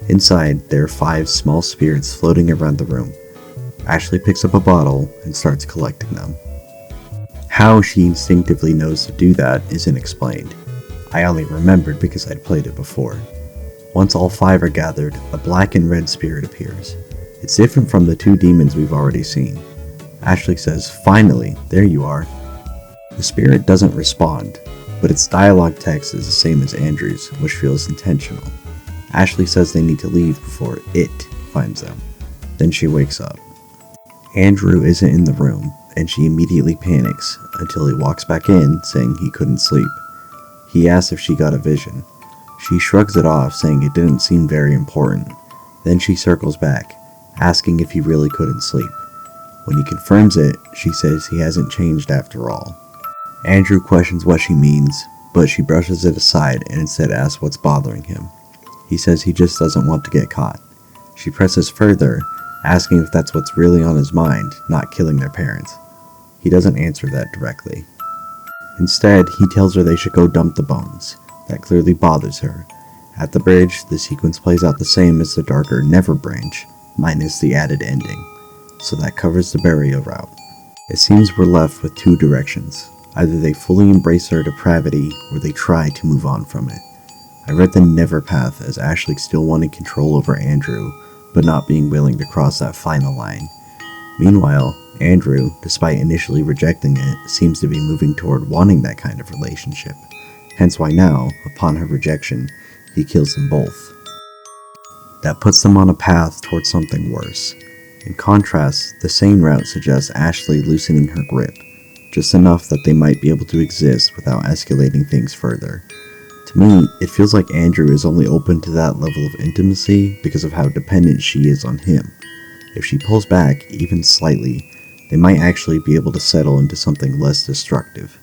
Inside, there are 5 small spirits floating around the room. Ashley picks up a bottle and starts collecting them. How she instinctively knows to do that isn't explained. I only remembered because I'd played it before. Once all 5 are gathered, a black and red spirit appears. It's different from the 2 demons we've already seen. Ashley says, "Finally, there you are." The spirit doesn't respond, but its dialogue text is the same as Andrew's, which feels intentional. Ashley says they need to leave before it finds them. Then she wakes up. Andrew isn't in the room, and she immediately panics until he walks back in, saying he couldn't sleep. He asks if she got a vision. She shrugs it off, saying it didn't seem very important. Then she circles back, asking if he really couldn't sleep. When he confirms it, she says he hasn't changed after all. Andrew questions what she means, but she brushes it aside and instead asks what's bothering him. He says he just doesn't want to get caught. She presses further, asking if that's what's really on his mind, not killing their parents. He doesn't answer that directly. Instead, he tells her they should go dump the bones. That clearly bothers her. At the bridge, the sequence plays out the same as the darker Never branch, minus the added ending. So that covers the burial route. It seems we're left with 2 directions. Either they fully embrace her depravity, or they try to move on from it. I read the Never path as Ashley still wanting control over Andrew, but not being willing to cross that final line. Meanwhile, Andrew, despite initially rejecting it, seems to be moving toward wanting that kind of relationship. Hence why now, upon her rejection, he kills them both. That puts them on a path towards something worse. In contrast, the sane route suggests Ashley loosening her grip, just enough that they might be able to exist without escalating things further. To me, it feels like Andrew is only open to that level of intimacy because of how dependent she is on him. If she pulls back, even slightly, they might actually be able to settle into something less destructive.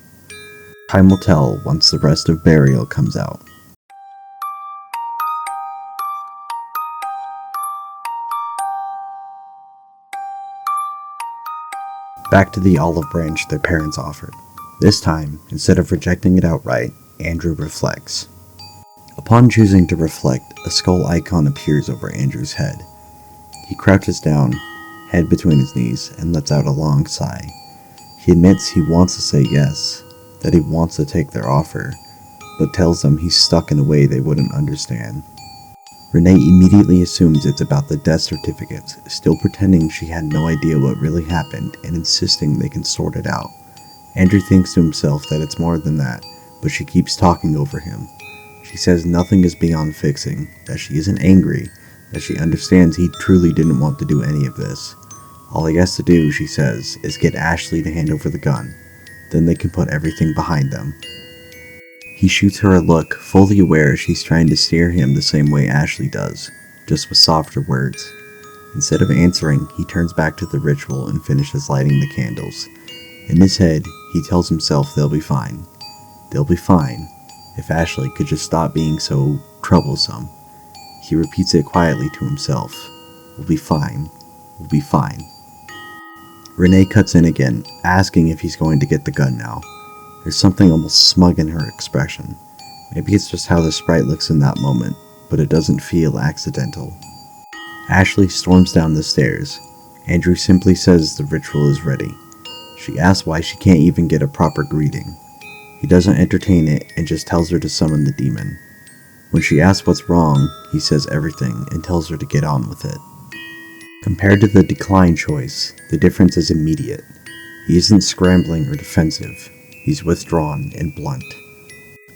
Time will tell once the rest of Burial comes out. Back to the olive branch their parents offered. This time, instead of rejecting it outright, Andrew reflects. Upon choosing to reflect, a skull icon appears over Andrew's head. He crouches down, head between his knees, and lets out a long sigh. He admits he wants to say yes, that he wants to take their offer, but tells them he's stuck in a way they wouldn't understand. Renee immediately assumes it's about the death certificates, still pretending she had no idea what really happened and insisting they can sort it out. Andrew thinks to himself that it's more than that, but she keeps talking over him. She says nothing is beyond fixing, that she isn't angry, that she understands he truly didn't want to do any of this. All he has to do, she says, is get Ashley to hand over the gun. Then they can put everything behind them. He shoots her a look, fully aware she's trying to steer him the same way Ashley does, just with softer words. Instead of answering, he turns back to the ritual and finishes lighting the candles. In his head, he tells himself they'll be fine. They'll be fine, if Ashley could just stop being so troublesome. He repeats it quietly to himself. We'll be fine. We'll be fine. Renee cuts in again, asking if he's going to get the gun now. There's something almost smug in her expression. Maybe it's just how the sprite looks in that moment, but it doesn't feel accidental. Ashley storms down the stairs. Andrew simply says the ritual is ready. She asks why she can't even get a proper greeting. He doesn't entertain it and just tells her to summon the demon. When she asks what's wrong, he says everything and tells her to get on with it. Compared to the decline choice, the difference is immediate. He isn't scrambling or defensive. He's withdrawn and blunt.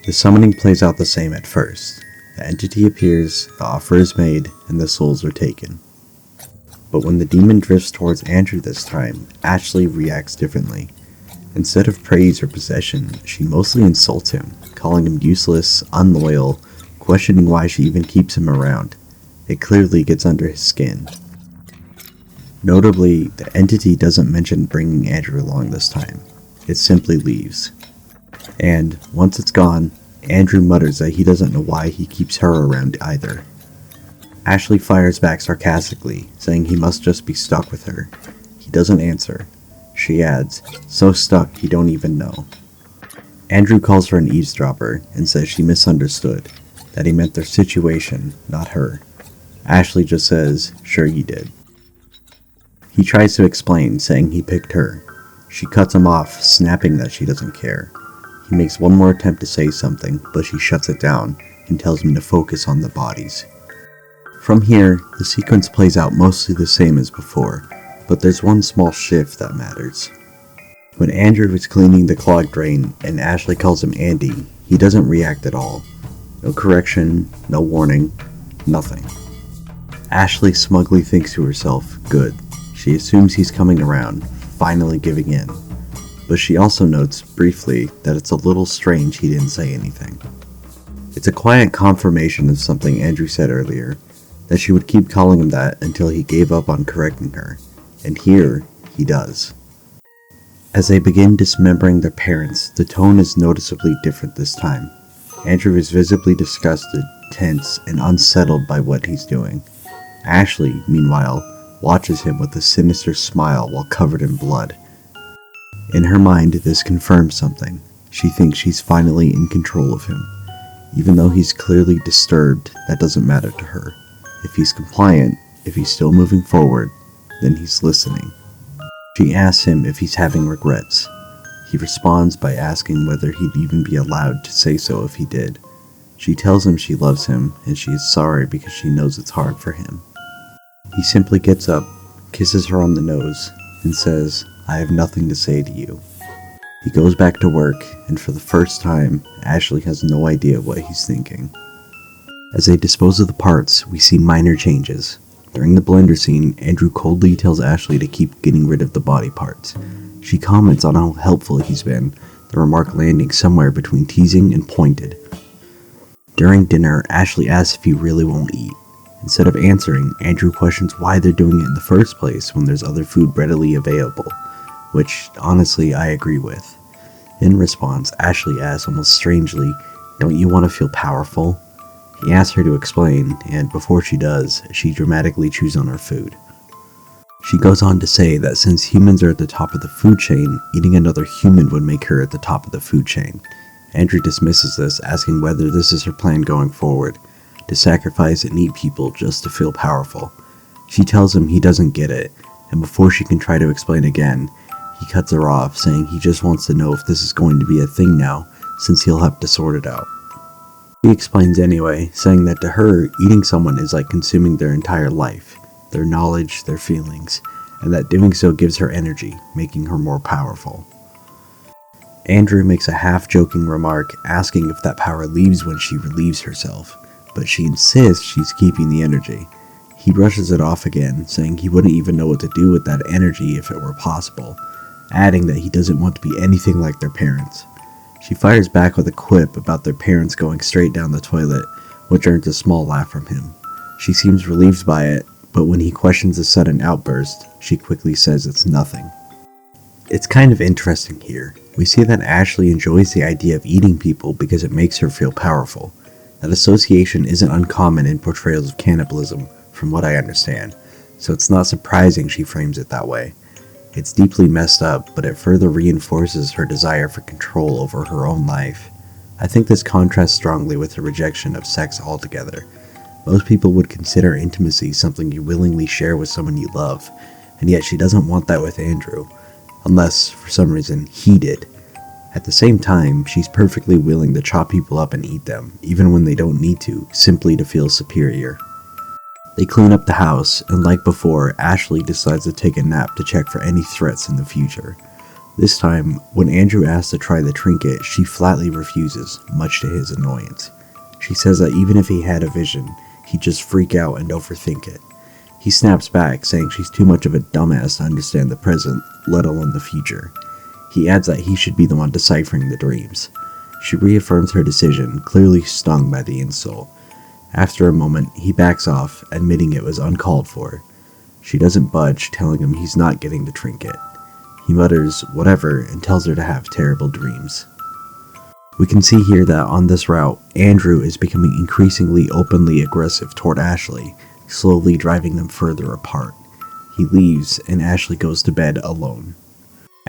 The summoning plays out the same at first. The entity appears, the offer is made, and the souls are taken. But when the demon drifts towards Andrew this time, Ashley reacts differently. Instead of praise or possession, she mostly insults him, calling him useless, unloyal, questioning why she even keeps him around. It clearly gets under his skin. Notably, the entity doesn't mention bringing Andrew along this time. It simply leaves. And, once it's gone, Andrew mutters that he doesn't know why he keeps her around either. Ashley fires back sarcastically, saying he must just be stuck with her. He doesn't answer. She adds, so stuck he don't even know. Andrew calls her an eavesdropper and says she misunderstood, that he meant their situation, not her. Ashley just says, sure you did. He tries to explain, saying he picked her. She cuts him off, snapping that she doesn't care. He makes one more attempt to say something, but she shuts it down and tells him to focus on the bodies. From here, the sequence plays out mostly the same as before, but there's one small shift that matters. When Andrew is cleaning the clogged drain and Ashley calls him Andy, he doesn't react at all. No correction, no warning, nothing. Ashley smugly thinks to herself, good. She assumes he's coming around, finally giving in. But she also notes, briefly, that it's a little strange he didn't say anything. It's a quiet confirmation of something Andrew said earlier, that she would keep calling him that until he gave up on correcting her, and here, he does. As they begin dismembering their parents, the tone is noticeably different this time. Andrew is visibly disgusted, tense, and unsettled by what he's doing. Ashley, meanwhile, watches him with a sinister smile while covered in blood. In her mind, this confirms something. She thinks she's finally in control of him. Even though he's clearly disturbed, that doesn't matter to her. If he's compliant, if he's still moving forward, then he's listening. She asks him if he's having regrets. He responds by asking whether he'd even be allowed to say so if he did. She tells him she loves him, and she is sorry because she knows it's hard for him. He simply gets up, kisses her on the nose, and says, I have nothing to say to you. He goes back to work, and for the first time, Ashley has no idea what he's thinking. As they dispose of the parts, we see minor changes. During the blender scene, Andrew coldly tells Ashley to keep getting rid of the body parts. She comments on how helpful he's been, the remark landing somewhere between teasing and pointed. During dinner, Ashley asks if he really won't eat. Instead of answering, Andrew questions why they're doing it in the first place when there's other food readily available, which, honestly, I agree with. In response, Ashley asks almost strangely, don't you want to feel powerful? He asks her to explain, and before she does, she dramatically chews on her food. She goes on to say that since humans are at the top of the food chain, eating another human would make her at the top of the food chain. Andrew dismisses this, asking whether this is her plan going forward, to sacrifice and eat people just to feel powerful. She tells him he doesn't get it, and before she can try to explain again, he cuts her off, saying he just wants to know if this is going to be a thing now, since he'll have to sort it out. He explains anyway, saying that to her, eating someone is like consuming their entire life, their knowledge, their feelings, and that doing so gives her energy, making her more powerful. Andrew makes a half-joking remark, asking if that power leaves when she relieves herself, but she insists she's keeping the energy. He brushes it off again, saying he wouldn't even know what to do with that energy if it were possible, adding that he doesn't want to be anything like their parents. She fires back with a quip about their parents going straight down the toilet, which earns a small laugh from him. She seems relieved by it, but when he questions the sudden outburst, she quickly says it's nothing. It's kind of interesting here. We see that Ashley enjoys the idea of eating people because it makes her feel powerful. That association isn't uncommon in portrayals of cannibalism, from what I understand, so it's not surprising she frames it that way. It's deeply messed up, but it further reinforces her desire for control over her own life. I think this contrasts strongly with her rejection of sex altogether. Most people would consider intimacy something you willingly share with someone you love, and yet she doesn't want that with Andrew, unless, for some reason, he did. At the same time, she's perfectly willing to chop people up and eat them, even when they don't need to, simply to feel superior. They clean up the house, and like before, Ashley decides to take a nap to check for any threats in the future. This time, when Andrew asks to try the trinket, she flatly refuses, much to his annoyance. She says that even if he had a vision, he'd just freak out and overthink it. He snaps back, saying she's too much of a dumbass to understand the present, let alone the future. He adds that he should be the one deciphering the dreams. She reaffirms her decision, clearly stung by the insult. After a moment, he backs off, admitting it was uncalled for. She doesn't budge, telling him he's not getting the trinket. He mutters, whatever, and tells her to have terrible dreams. We can see here that on this route, Andrew is becoming increasingly openly aggressive toward Ashley, slowly driving them further apart. He leaves, and Ashley goes to bed alone.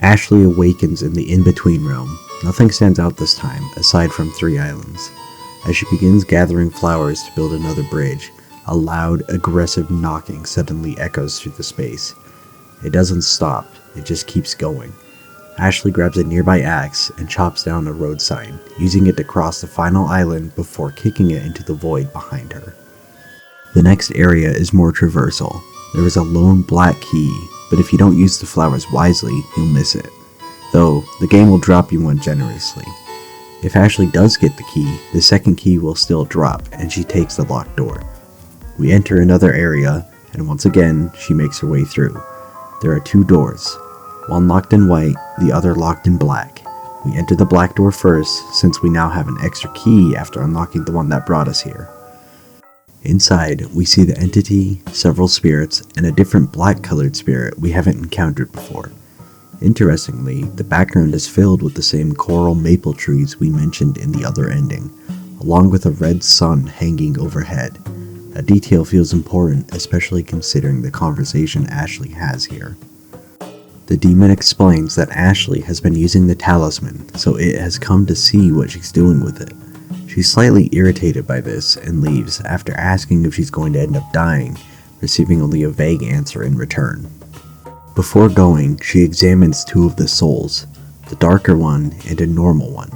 Ashley awakens in the in-between realm. Nothing stands out this time, aside from 3 islands. As she begins gathering flowers to build another bridge, a loud, aggressive knocking suddenly echoes through the space. It doesn't stop, it just keeps going. Ashley grabs a nearby axe and chops down a road sign, using it to cross the final island before kicking it into the void behind her. The next area is more traversal. There is a lone black key, but if you don't use the flowers wisely, you'll miss it. Though, the game will drop you one generously. If Ashley does get the key, the second key will still drop, and she takes the locked door. We enter another area, and once again, she makes her way through. There are 2 doors, one locked in white, the other locked in black. We enter the black door first, since we now have an extra key after unlocking the one that brought us here. Inside, we see the entity, several spirits, and a different black-colored spirit we haven't encountered before. Interestingly, the background is filled with the same coral maple trees we mentioned in the other ending, along with a red sun hanging overhead. That detail feels important, especially considering the conversation Ashley has here. The demon explains that Ashley has been using the talisman, so it has come to see what she's doing with it. She's slightly irritated by this and leaves after asking if she's going to end up dying, receiving only a vague answer in return. Before going, she examines 2 of the souls, the darker one and a normal one.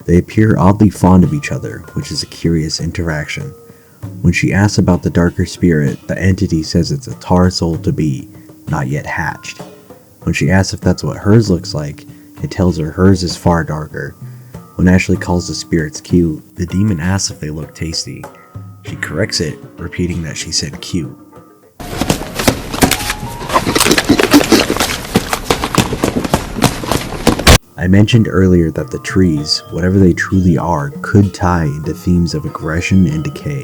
They appear oddly fond of each other, which is a curious interaction. When she asks about the darker spirit, the entity says it's a tar soul to be, not yet hatched. When she asks if that's what hers looks like, it tells her hers is far darker. When Ashley calls the spirits cute, the demon asks if they look tasty. She corrects it, repeating that she said cute. I mentioned earlier that the trees, whatever they truly are, could tie into themes of aggression and decay,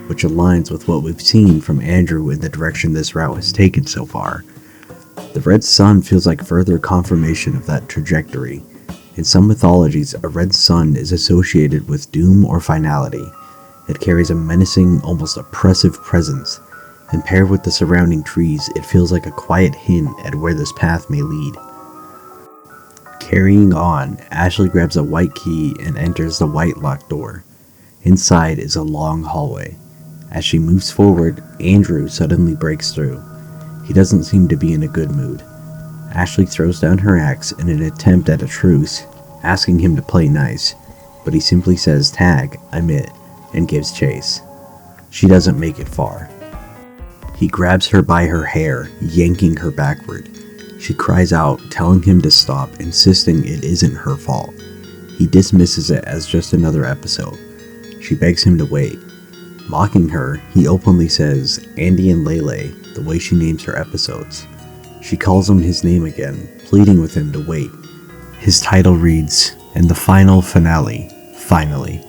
which aligns with what we've seen from Andrew in the direction this route has taken so far. The red sun feels like further confirmation of that trajectory. In some mythologies, a red sun is associated with doom or finality. It carries a menacing, almost oppressive presence, and paired with the surrounding trees, it feels like a quiet hint at where this path may lead. Carrying on, Ashley grabs a white key and enters the white locked door. Inside is a long hallway. As she moves forward, Andrew suddenly breaks through. He doesn't seem to be in a good mood. Ashley throws down her axe in an attempt at a truce, asking him to play nice, but he simply says tag, I'm it, and gives chase. She doesn't make it far. He grabs her by her hair, yanking her backward. She cries out, telling him to stop, insisting it isn't her fault. He dismisses it as just another episode. She begs him to wait. Mocking her, he openly says, Andy and Leyley, the way she names her episodes. She calls him his name again, pleading with him to wait. His title reads, And the final finale, finally.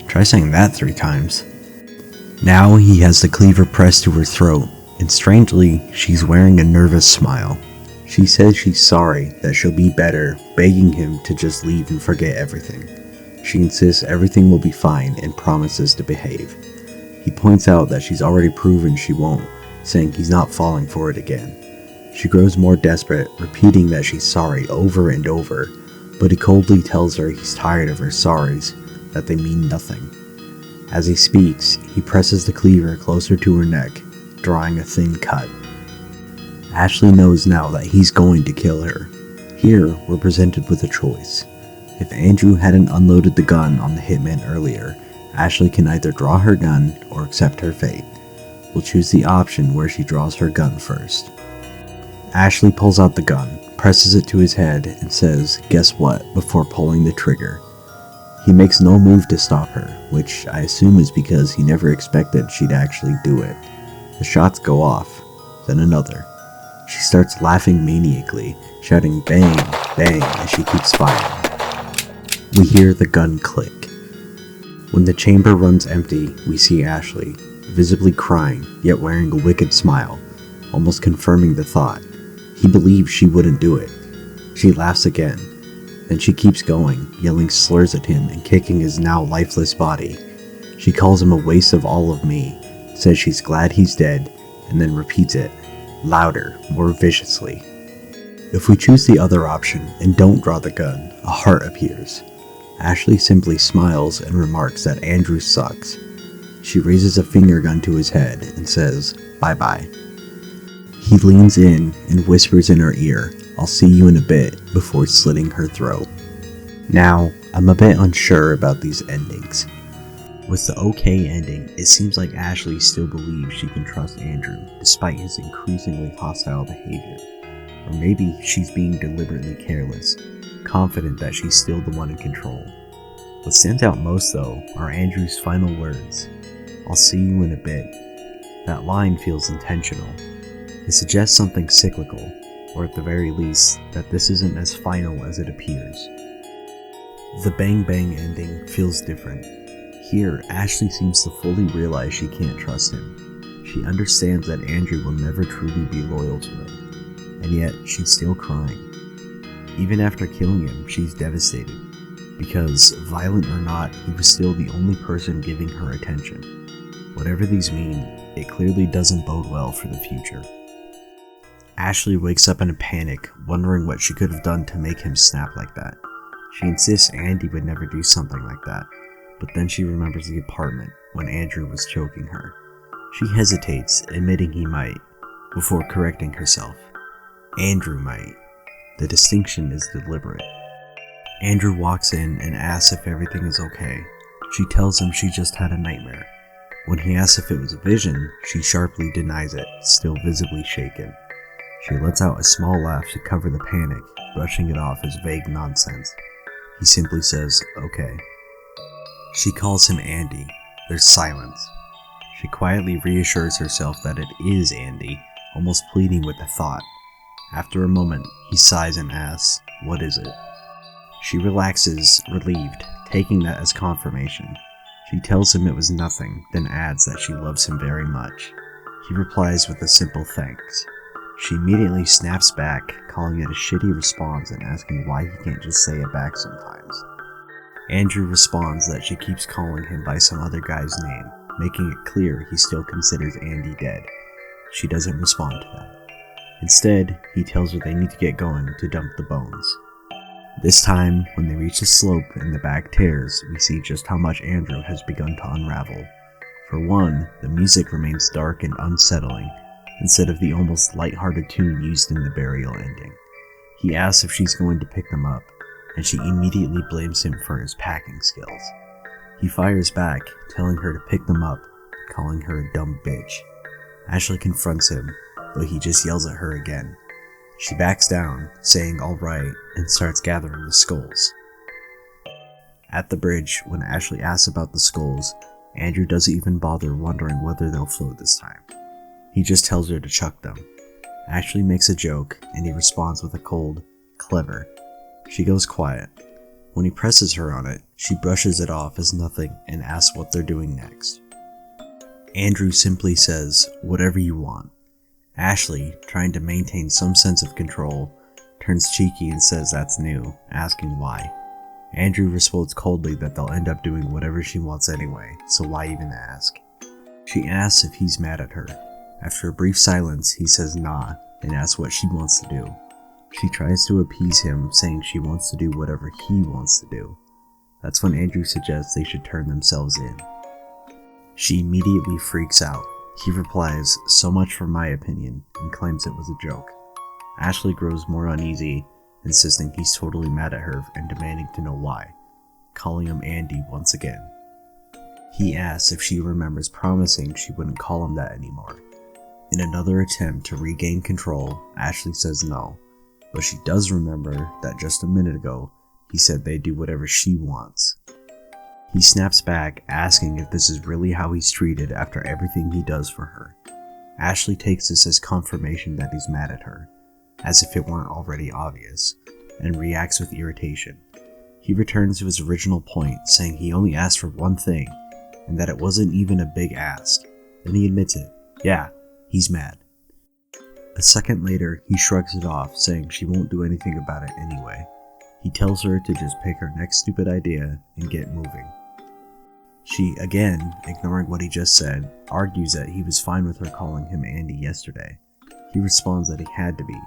Try saying that 3 times. Now he has the cleaver pressed to her throat, and strangely, she's wearing a nervous smile. She says she's sorry, that she'll be better, begging him to just leave and forget everything. She insists everything will be fine and promises to behave. He points out that she's already proven she won't, saying he's not falling for it again. She grows more desperate, repeating that she's sorry over and over, but he coldly tells her he's tired of her sorries, that they mean nothing. As he speaks, he presses the cleaver closer to her neck, drawing a thin cut. Ashley knows now that he's going to kill her. Here, we're presented with a choice. If Andrew hadn't unloaded the gun on the hitman earlier, Ashley can either draw her gun or accept her fate. We'll choose the option where she draws her gun first. Ashley pulls out the gun, presses it to his head, and says, "Guess what?" before pulling the trigger. He makes no move to stop her, which I assume is because he never expected she'd actually do it. The shots go off, then another. She starts laughing maniacally, shouting bang, bang as she keeps firing. We hear the gun click. When the chamber runs empty, we see Ashley, visibly crying, yet wearing a wicked smile, almost confirming the thought. He believed she wouldn't do it. She laughs again. Then she keeps going, yelling slurs at him and kicking his now lifeless body. She calls him a waste of all of me, says she's glad he's dead, and then repeats it, louder, more viciously. If we choose the other option and don't draw the gun, a heart appears. Ashley simply smiles and remarks that Andrew sucks. She raises a finger gun to his head and says, "Bye-bye." He leans in and whispers in her ear, "I'll see you in a bit," before slitting her throat. Now, I'm a bit unsure about these endings. With the okay ending, it seems like Ashley still believes she can trust Andrew, despite his increasingly hostile behavior. Or maybe she's being deliberately careless, confident that she's still the one in control. What stands out most, though, are Andrew's final words. "I'll see you in a bit." That line feels intentional. It suggests something cyclical, or at the very least, that this isn't as final as it appears. The bang bang ending feels different. Here, Ashley seems to fully realize she can't trust him. She understands that Andrew will never truly be loyal to her, and yet she's still crying. Even after killing him, she's devastated, because, violent or not, he was still the only person giving her attention. Whatever these mean, it clearly doesn't bode well for the future. Ashley wakes up in a panic, wondering what she could have done to make him snap like that. She insists Andy would never do something like that, but then she remembers the apartment when Andrew was choking her. She hesitates, admitting he might, before correcting herself. Andrew might. The distinction is deliberate. Andrew walks in and asks if everything is okay. She tells him she just had a nightmare. When he asks if it was a vision, she sharply denies it, still visibly shaken. She lets out a small laugh to cover the panic, brushing it off as vague nonsense. He simply says, "Okay." She calls him Andy. There's silence. She quietly reassures herself that it is Andy, almost pleading with the thought. After a moment, he sighs and asks, "What is it?" She relaxes, relieved, taking that as confirmation. She tells him it was nothing, then adds that she loves him very much. He replies with a simple thanks. She immediately snaps back, calling it a shitty response and asking why he can't just say it back sometimes. Andrew responds that she keeps calling him by some other guy's name, making it clear he still considers Andy dead. She doesn't respond to that. Instead, he tells her they need to get going to dump the bones. This time, when they reach the slope and the bag tears, we see just how much Andrew has begun to unravel. For one, the music remains dark and unsettling, instead of the almost lighthearted tune used in the burial ending. He asks if she's going to pick them up, and she immediately blames him for his packing skills. He fires back, telling her to pick them up, calling her a dumb bitch. Ashley confronts him, but he just yells at her again. She backs down, saying alright, and starts gathering the skulls. At the bridge, when Ashley asks about the skulls, Andrew doesn't even bother wondering whether they'll float this time. He just tells her to chuck them. Ashley makes a joke, and he responds with a cold, "Clever." She goes quiet. When he presses her on it, she brushes it off as nothing and asks what they're doing next. Andrew simply says, "Whatever you want." Ashley, trying to maintain some sense of control, turns cheeky and says that's new, asking why. Andrew responds coldly that they'll end up doing whatever she wants anyway, so why even ask? She asks if he's mad at her. After a brief silence, he says nah, and asks what she wants to do. She tries to appease him, saying she wants to do whatever he wants to do. That's when Andrew suggests they should turn themselves in. She immediately freaks out. He replies, "So much for my opinion," and claims it was a joke. Ashley grows more uneasy, insisting he's totally mad at her and demanding to know why, calling him Andy once again. He asks if she remembers promising she wouldn't call him that anymore. In another attempt to regain control, Ashley says no, but she does remember that just a minute ago, he said they'd do whatever she wants. He snaps back, asking if this is really how he's treated after everything he does for her. Ashley takes this as confirmation that he's mad at her, as if it weren't already obvious, and reacts with irritation. He returns to his original point, saying he only asked for one thing, and that it wasn't even a big ask. Then he admits it. Yeah, he's mad. A second later, he shrugs it off, saying she won't do anything about it anyway. He tells her to just pick her next stupid idea and get moving. She, again, ignoring what he just said, argues that he was fine with her calling him Andy yesterday. He responds that he had to be.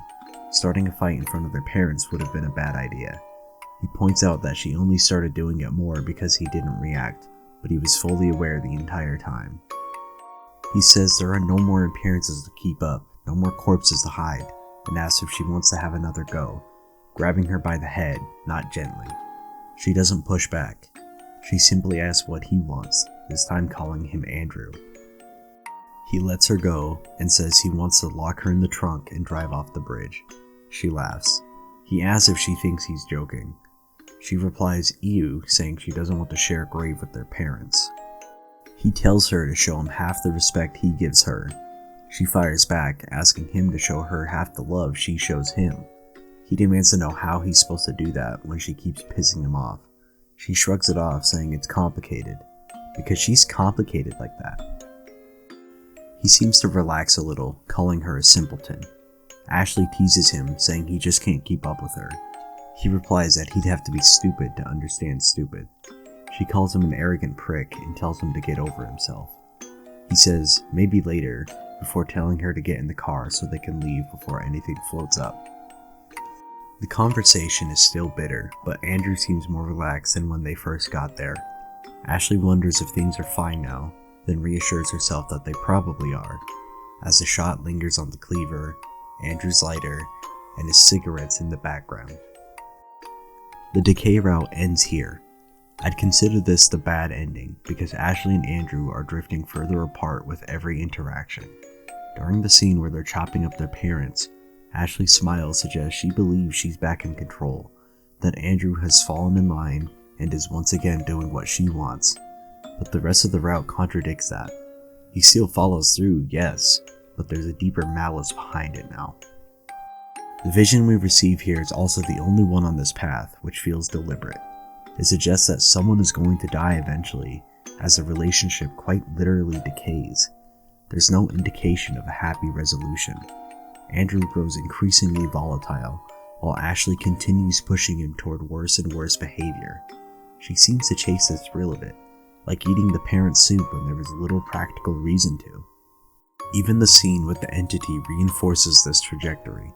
Starting a fight in front of their parents would have been a bad idea. He points out that she only started doing it more because he didn't react, but he was fully aware the entire time. He says there are no more appearances to keep up, no more corpses to hide, and asks if she wants to have another go, grabbing her by the head, not gently. She doesn't push back. She simply asks what he wants, this time calling him Andrew. He lets her go and says he wants to lock her in the trunk and drive off the bridge. She laughs. He asks if she thinks he's joking. She replies ew, saying she doesn't want to share a grave with their parents. He tells her to show him half the respect he gives her. She fires back, asking him to show her half the love she shows him. He demands to know how he's supposed to do that when she keeps pissing him off. She shrugs it off, saying it's complicated, because she's complicated like that. He seems to relax a little, calling her a simpleton. Ashley teases him, saying he just can't keep up with her. He replies that he'd have to be stupid to understand stupid. She calls him an arrogant prick and tells him to get over himself. He says, maybe later, before telling her to get in the car so they can leave before anything floats up. The conversation is still bitter, but Andrew seems more relaxed than when they first got there. Ashley wonders if things are fine now, then reassures herself that they probably are, as the shot lingers on the cleaver, Andrew's lighter, and his cigarettes in the background. The decay route ends here. I'd consider this the bad ending because Ashley and Andrew are drifting further apart with every interaction. During the scene where they're chopping up their parents, Ashley's smile suggests she believes she's back in control, that Andrew has fallen in line and is once again doing what she wants. But the rest of the route contradicts that. He still follows through, yes, but there's a deeper malice behind it now. The vision we receive here is also the only one on this path, which feels deliberate. It suggests that someone is going to die eventually, as the relationship quite literally decays. There's no indication of a happy resolution. Andrew grows increasingly volatile, while Ashley continues pushing him toward worse and worse behavior. She seems to chase the thrill of it, like eating the parent soup when there was little practical reason to. Even the scene with the entity reinforces this trajectory.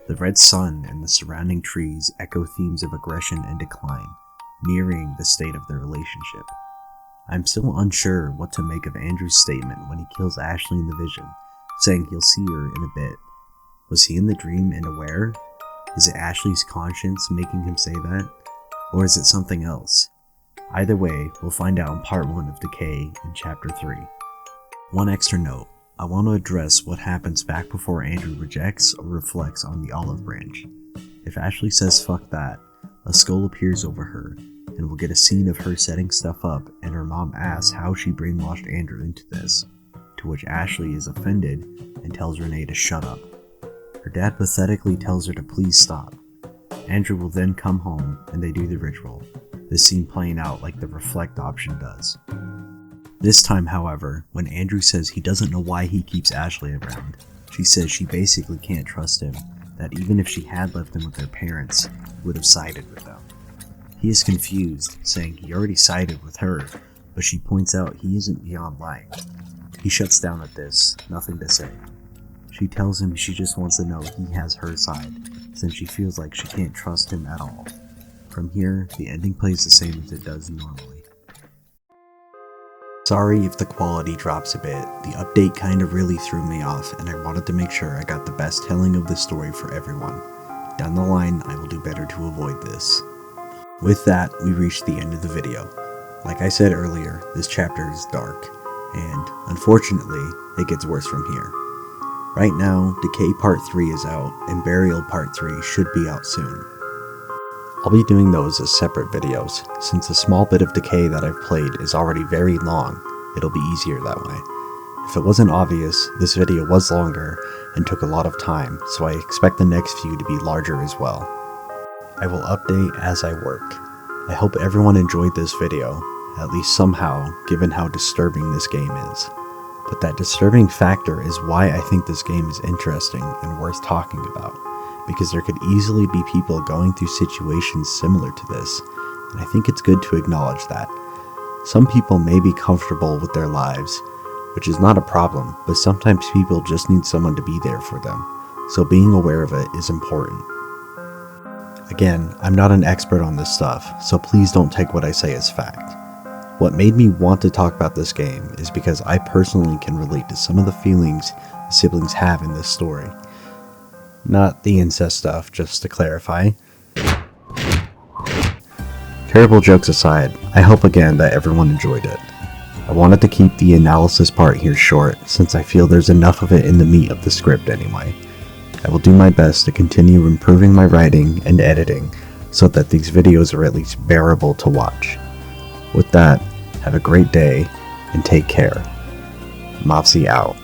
The red sun and the surrounding trees echo themes of aggression and decline, mirroring the state of their relationship. I'm still unsure what to make of Andrew's statement when he kills Ashley in the vision, saying he'll see her in a bit. Was he in the dream and aware? Is it Ashley's conscience making him say that? Or is it something else? Either way, we'll find out in part 1 of Decay in chapter 3. One extra note. I want to address what happens back before Andrew rejects or reflects on the olive branch. If Ashley says fuck that, a skull appears over her, and we'll get a scene of her setting stuff up and her mom asks how she brainwashed Andrew into this, to which Ashley is offended and tells Renee to shut up. Her dad pathetically tells her to please stop. Andrew will then come home and they do the ritual, this scene playing out like the reflect option does. This time, however, when Andrew says he doesn't know why he keeps Ashley around, she says she basically can't trust him, that even if she had left him with their parents, he would have sided with them. He is confused, saying he already sided with her, but she points out he isn't beyond lying. He shuts down at this, nothing to say. She tells him she just wants to know he has her side, since she feels like she can't trust him at all. From here, the ending plays the same as it does normally. Sorry if the quality drops a bit, the update kinda really threw me off and I wanted to make sure I got the best telling of the story for everyone. Down the line, I will do better to avoid this. With that, we reached the end of the video. Like I said earlier, this chapter is dark, and unfortunately, it gets worse from here. Right now, Decay Part 3 is out, and Burial Part 3 should be out soon. I'll be doing those as separate videos, since the small bit of Decay that I've played is already very long, it'll be easier that way. If it wasn't obvious, this video was longer and took a lot of time, so I expect the next few to be larger as well. I will update as I work. I hope everyone enjoyed this video, at least somehow, given how disturbing this game is. But that disturbing factor is why I think this game is interesting and worth talking about, because there could easily be people going through situations similar to this, and I think it's good to acknowledge that. Some people may be comfortable with their lives, which is not a problem, but sometimes people just need someone to be there for them, so being aware of it is important. Again, I'm not an expert on this stuff, so please don't take what I say as fact. What made me want to talk about this game is because I personally can relate to some of the feelings the siblings have in this story. Not the incest stuff, just to clarify. Terrible jokes aside, I hope again that everyone enjoyed it. I wanted to keep the analysis part here short, since I feel there's enough of it in the meat of the script anyway. I will do my best to continue improving my writing and editing, so that these videos are at least bearable to watch. With that, have a great day, and take care. Mopsy out.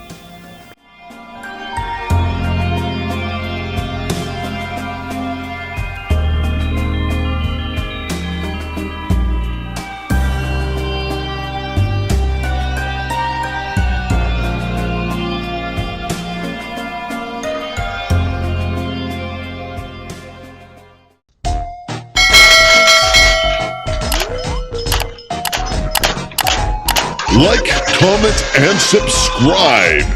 Like, comment, and subscribe.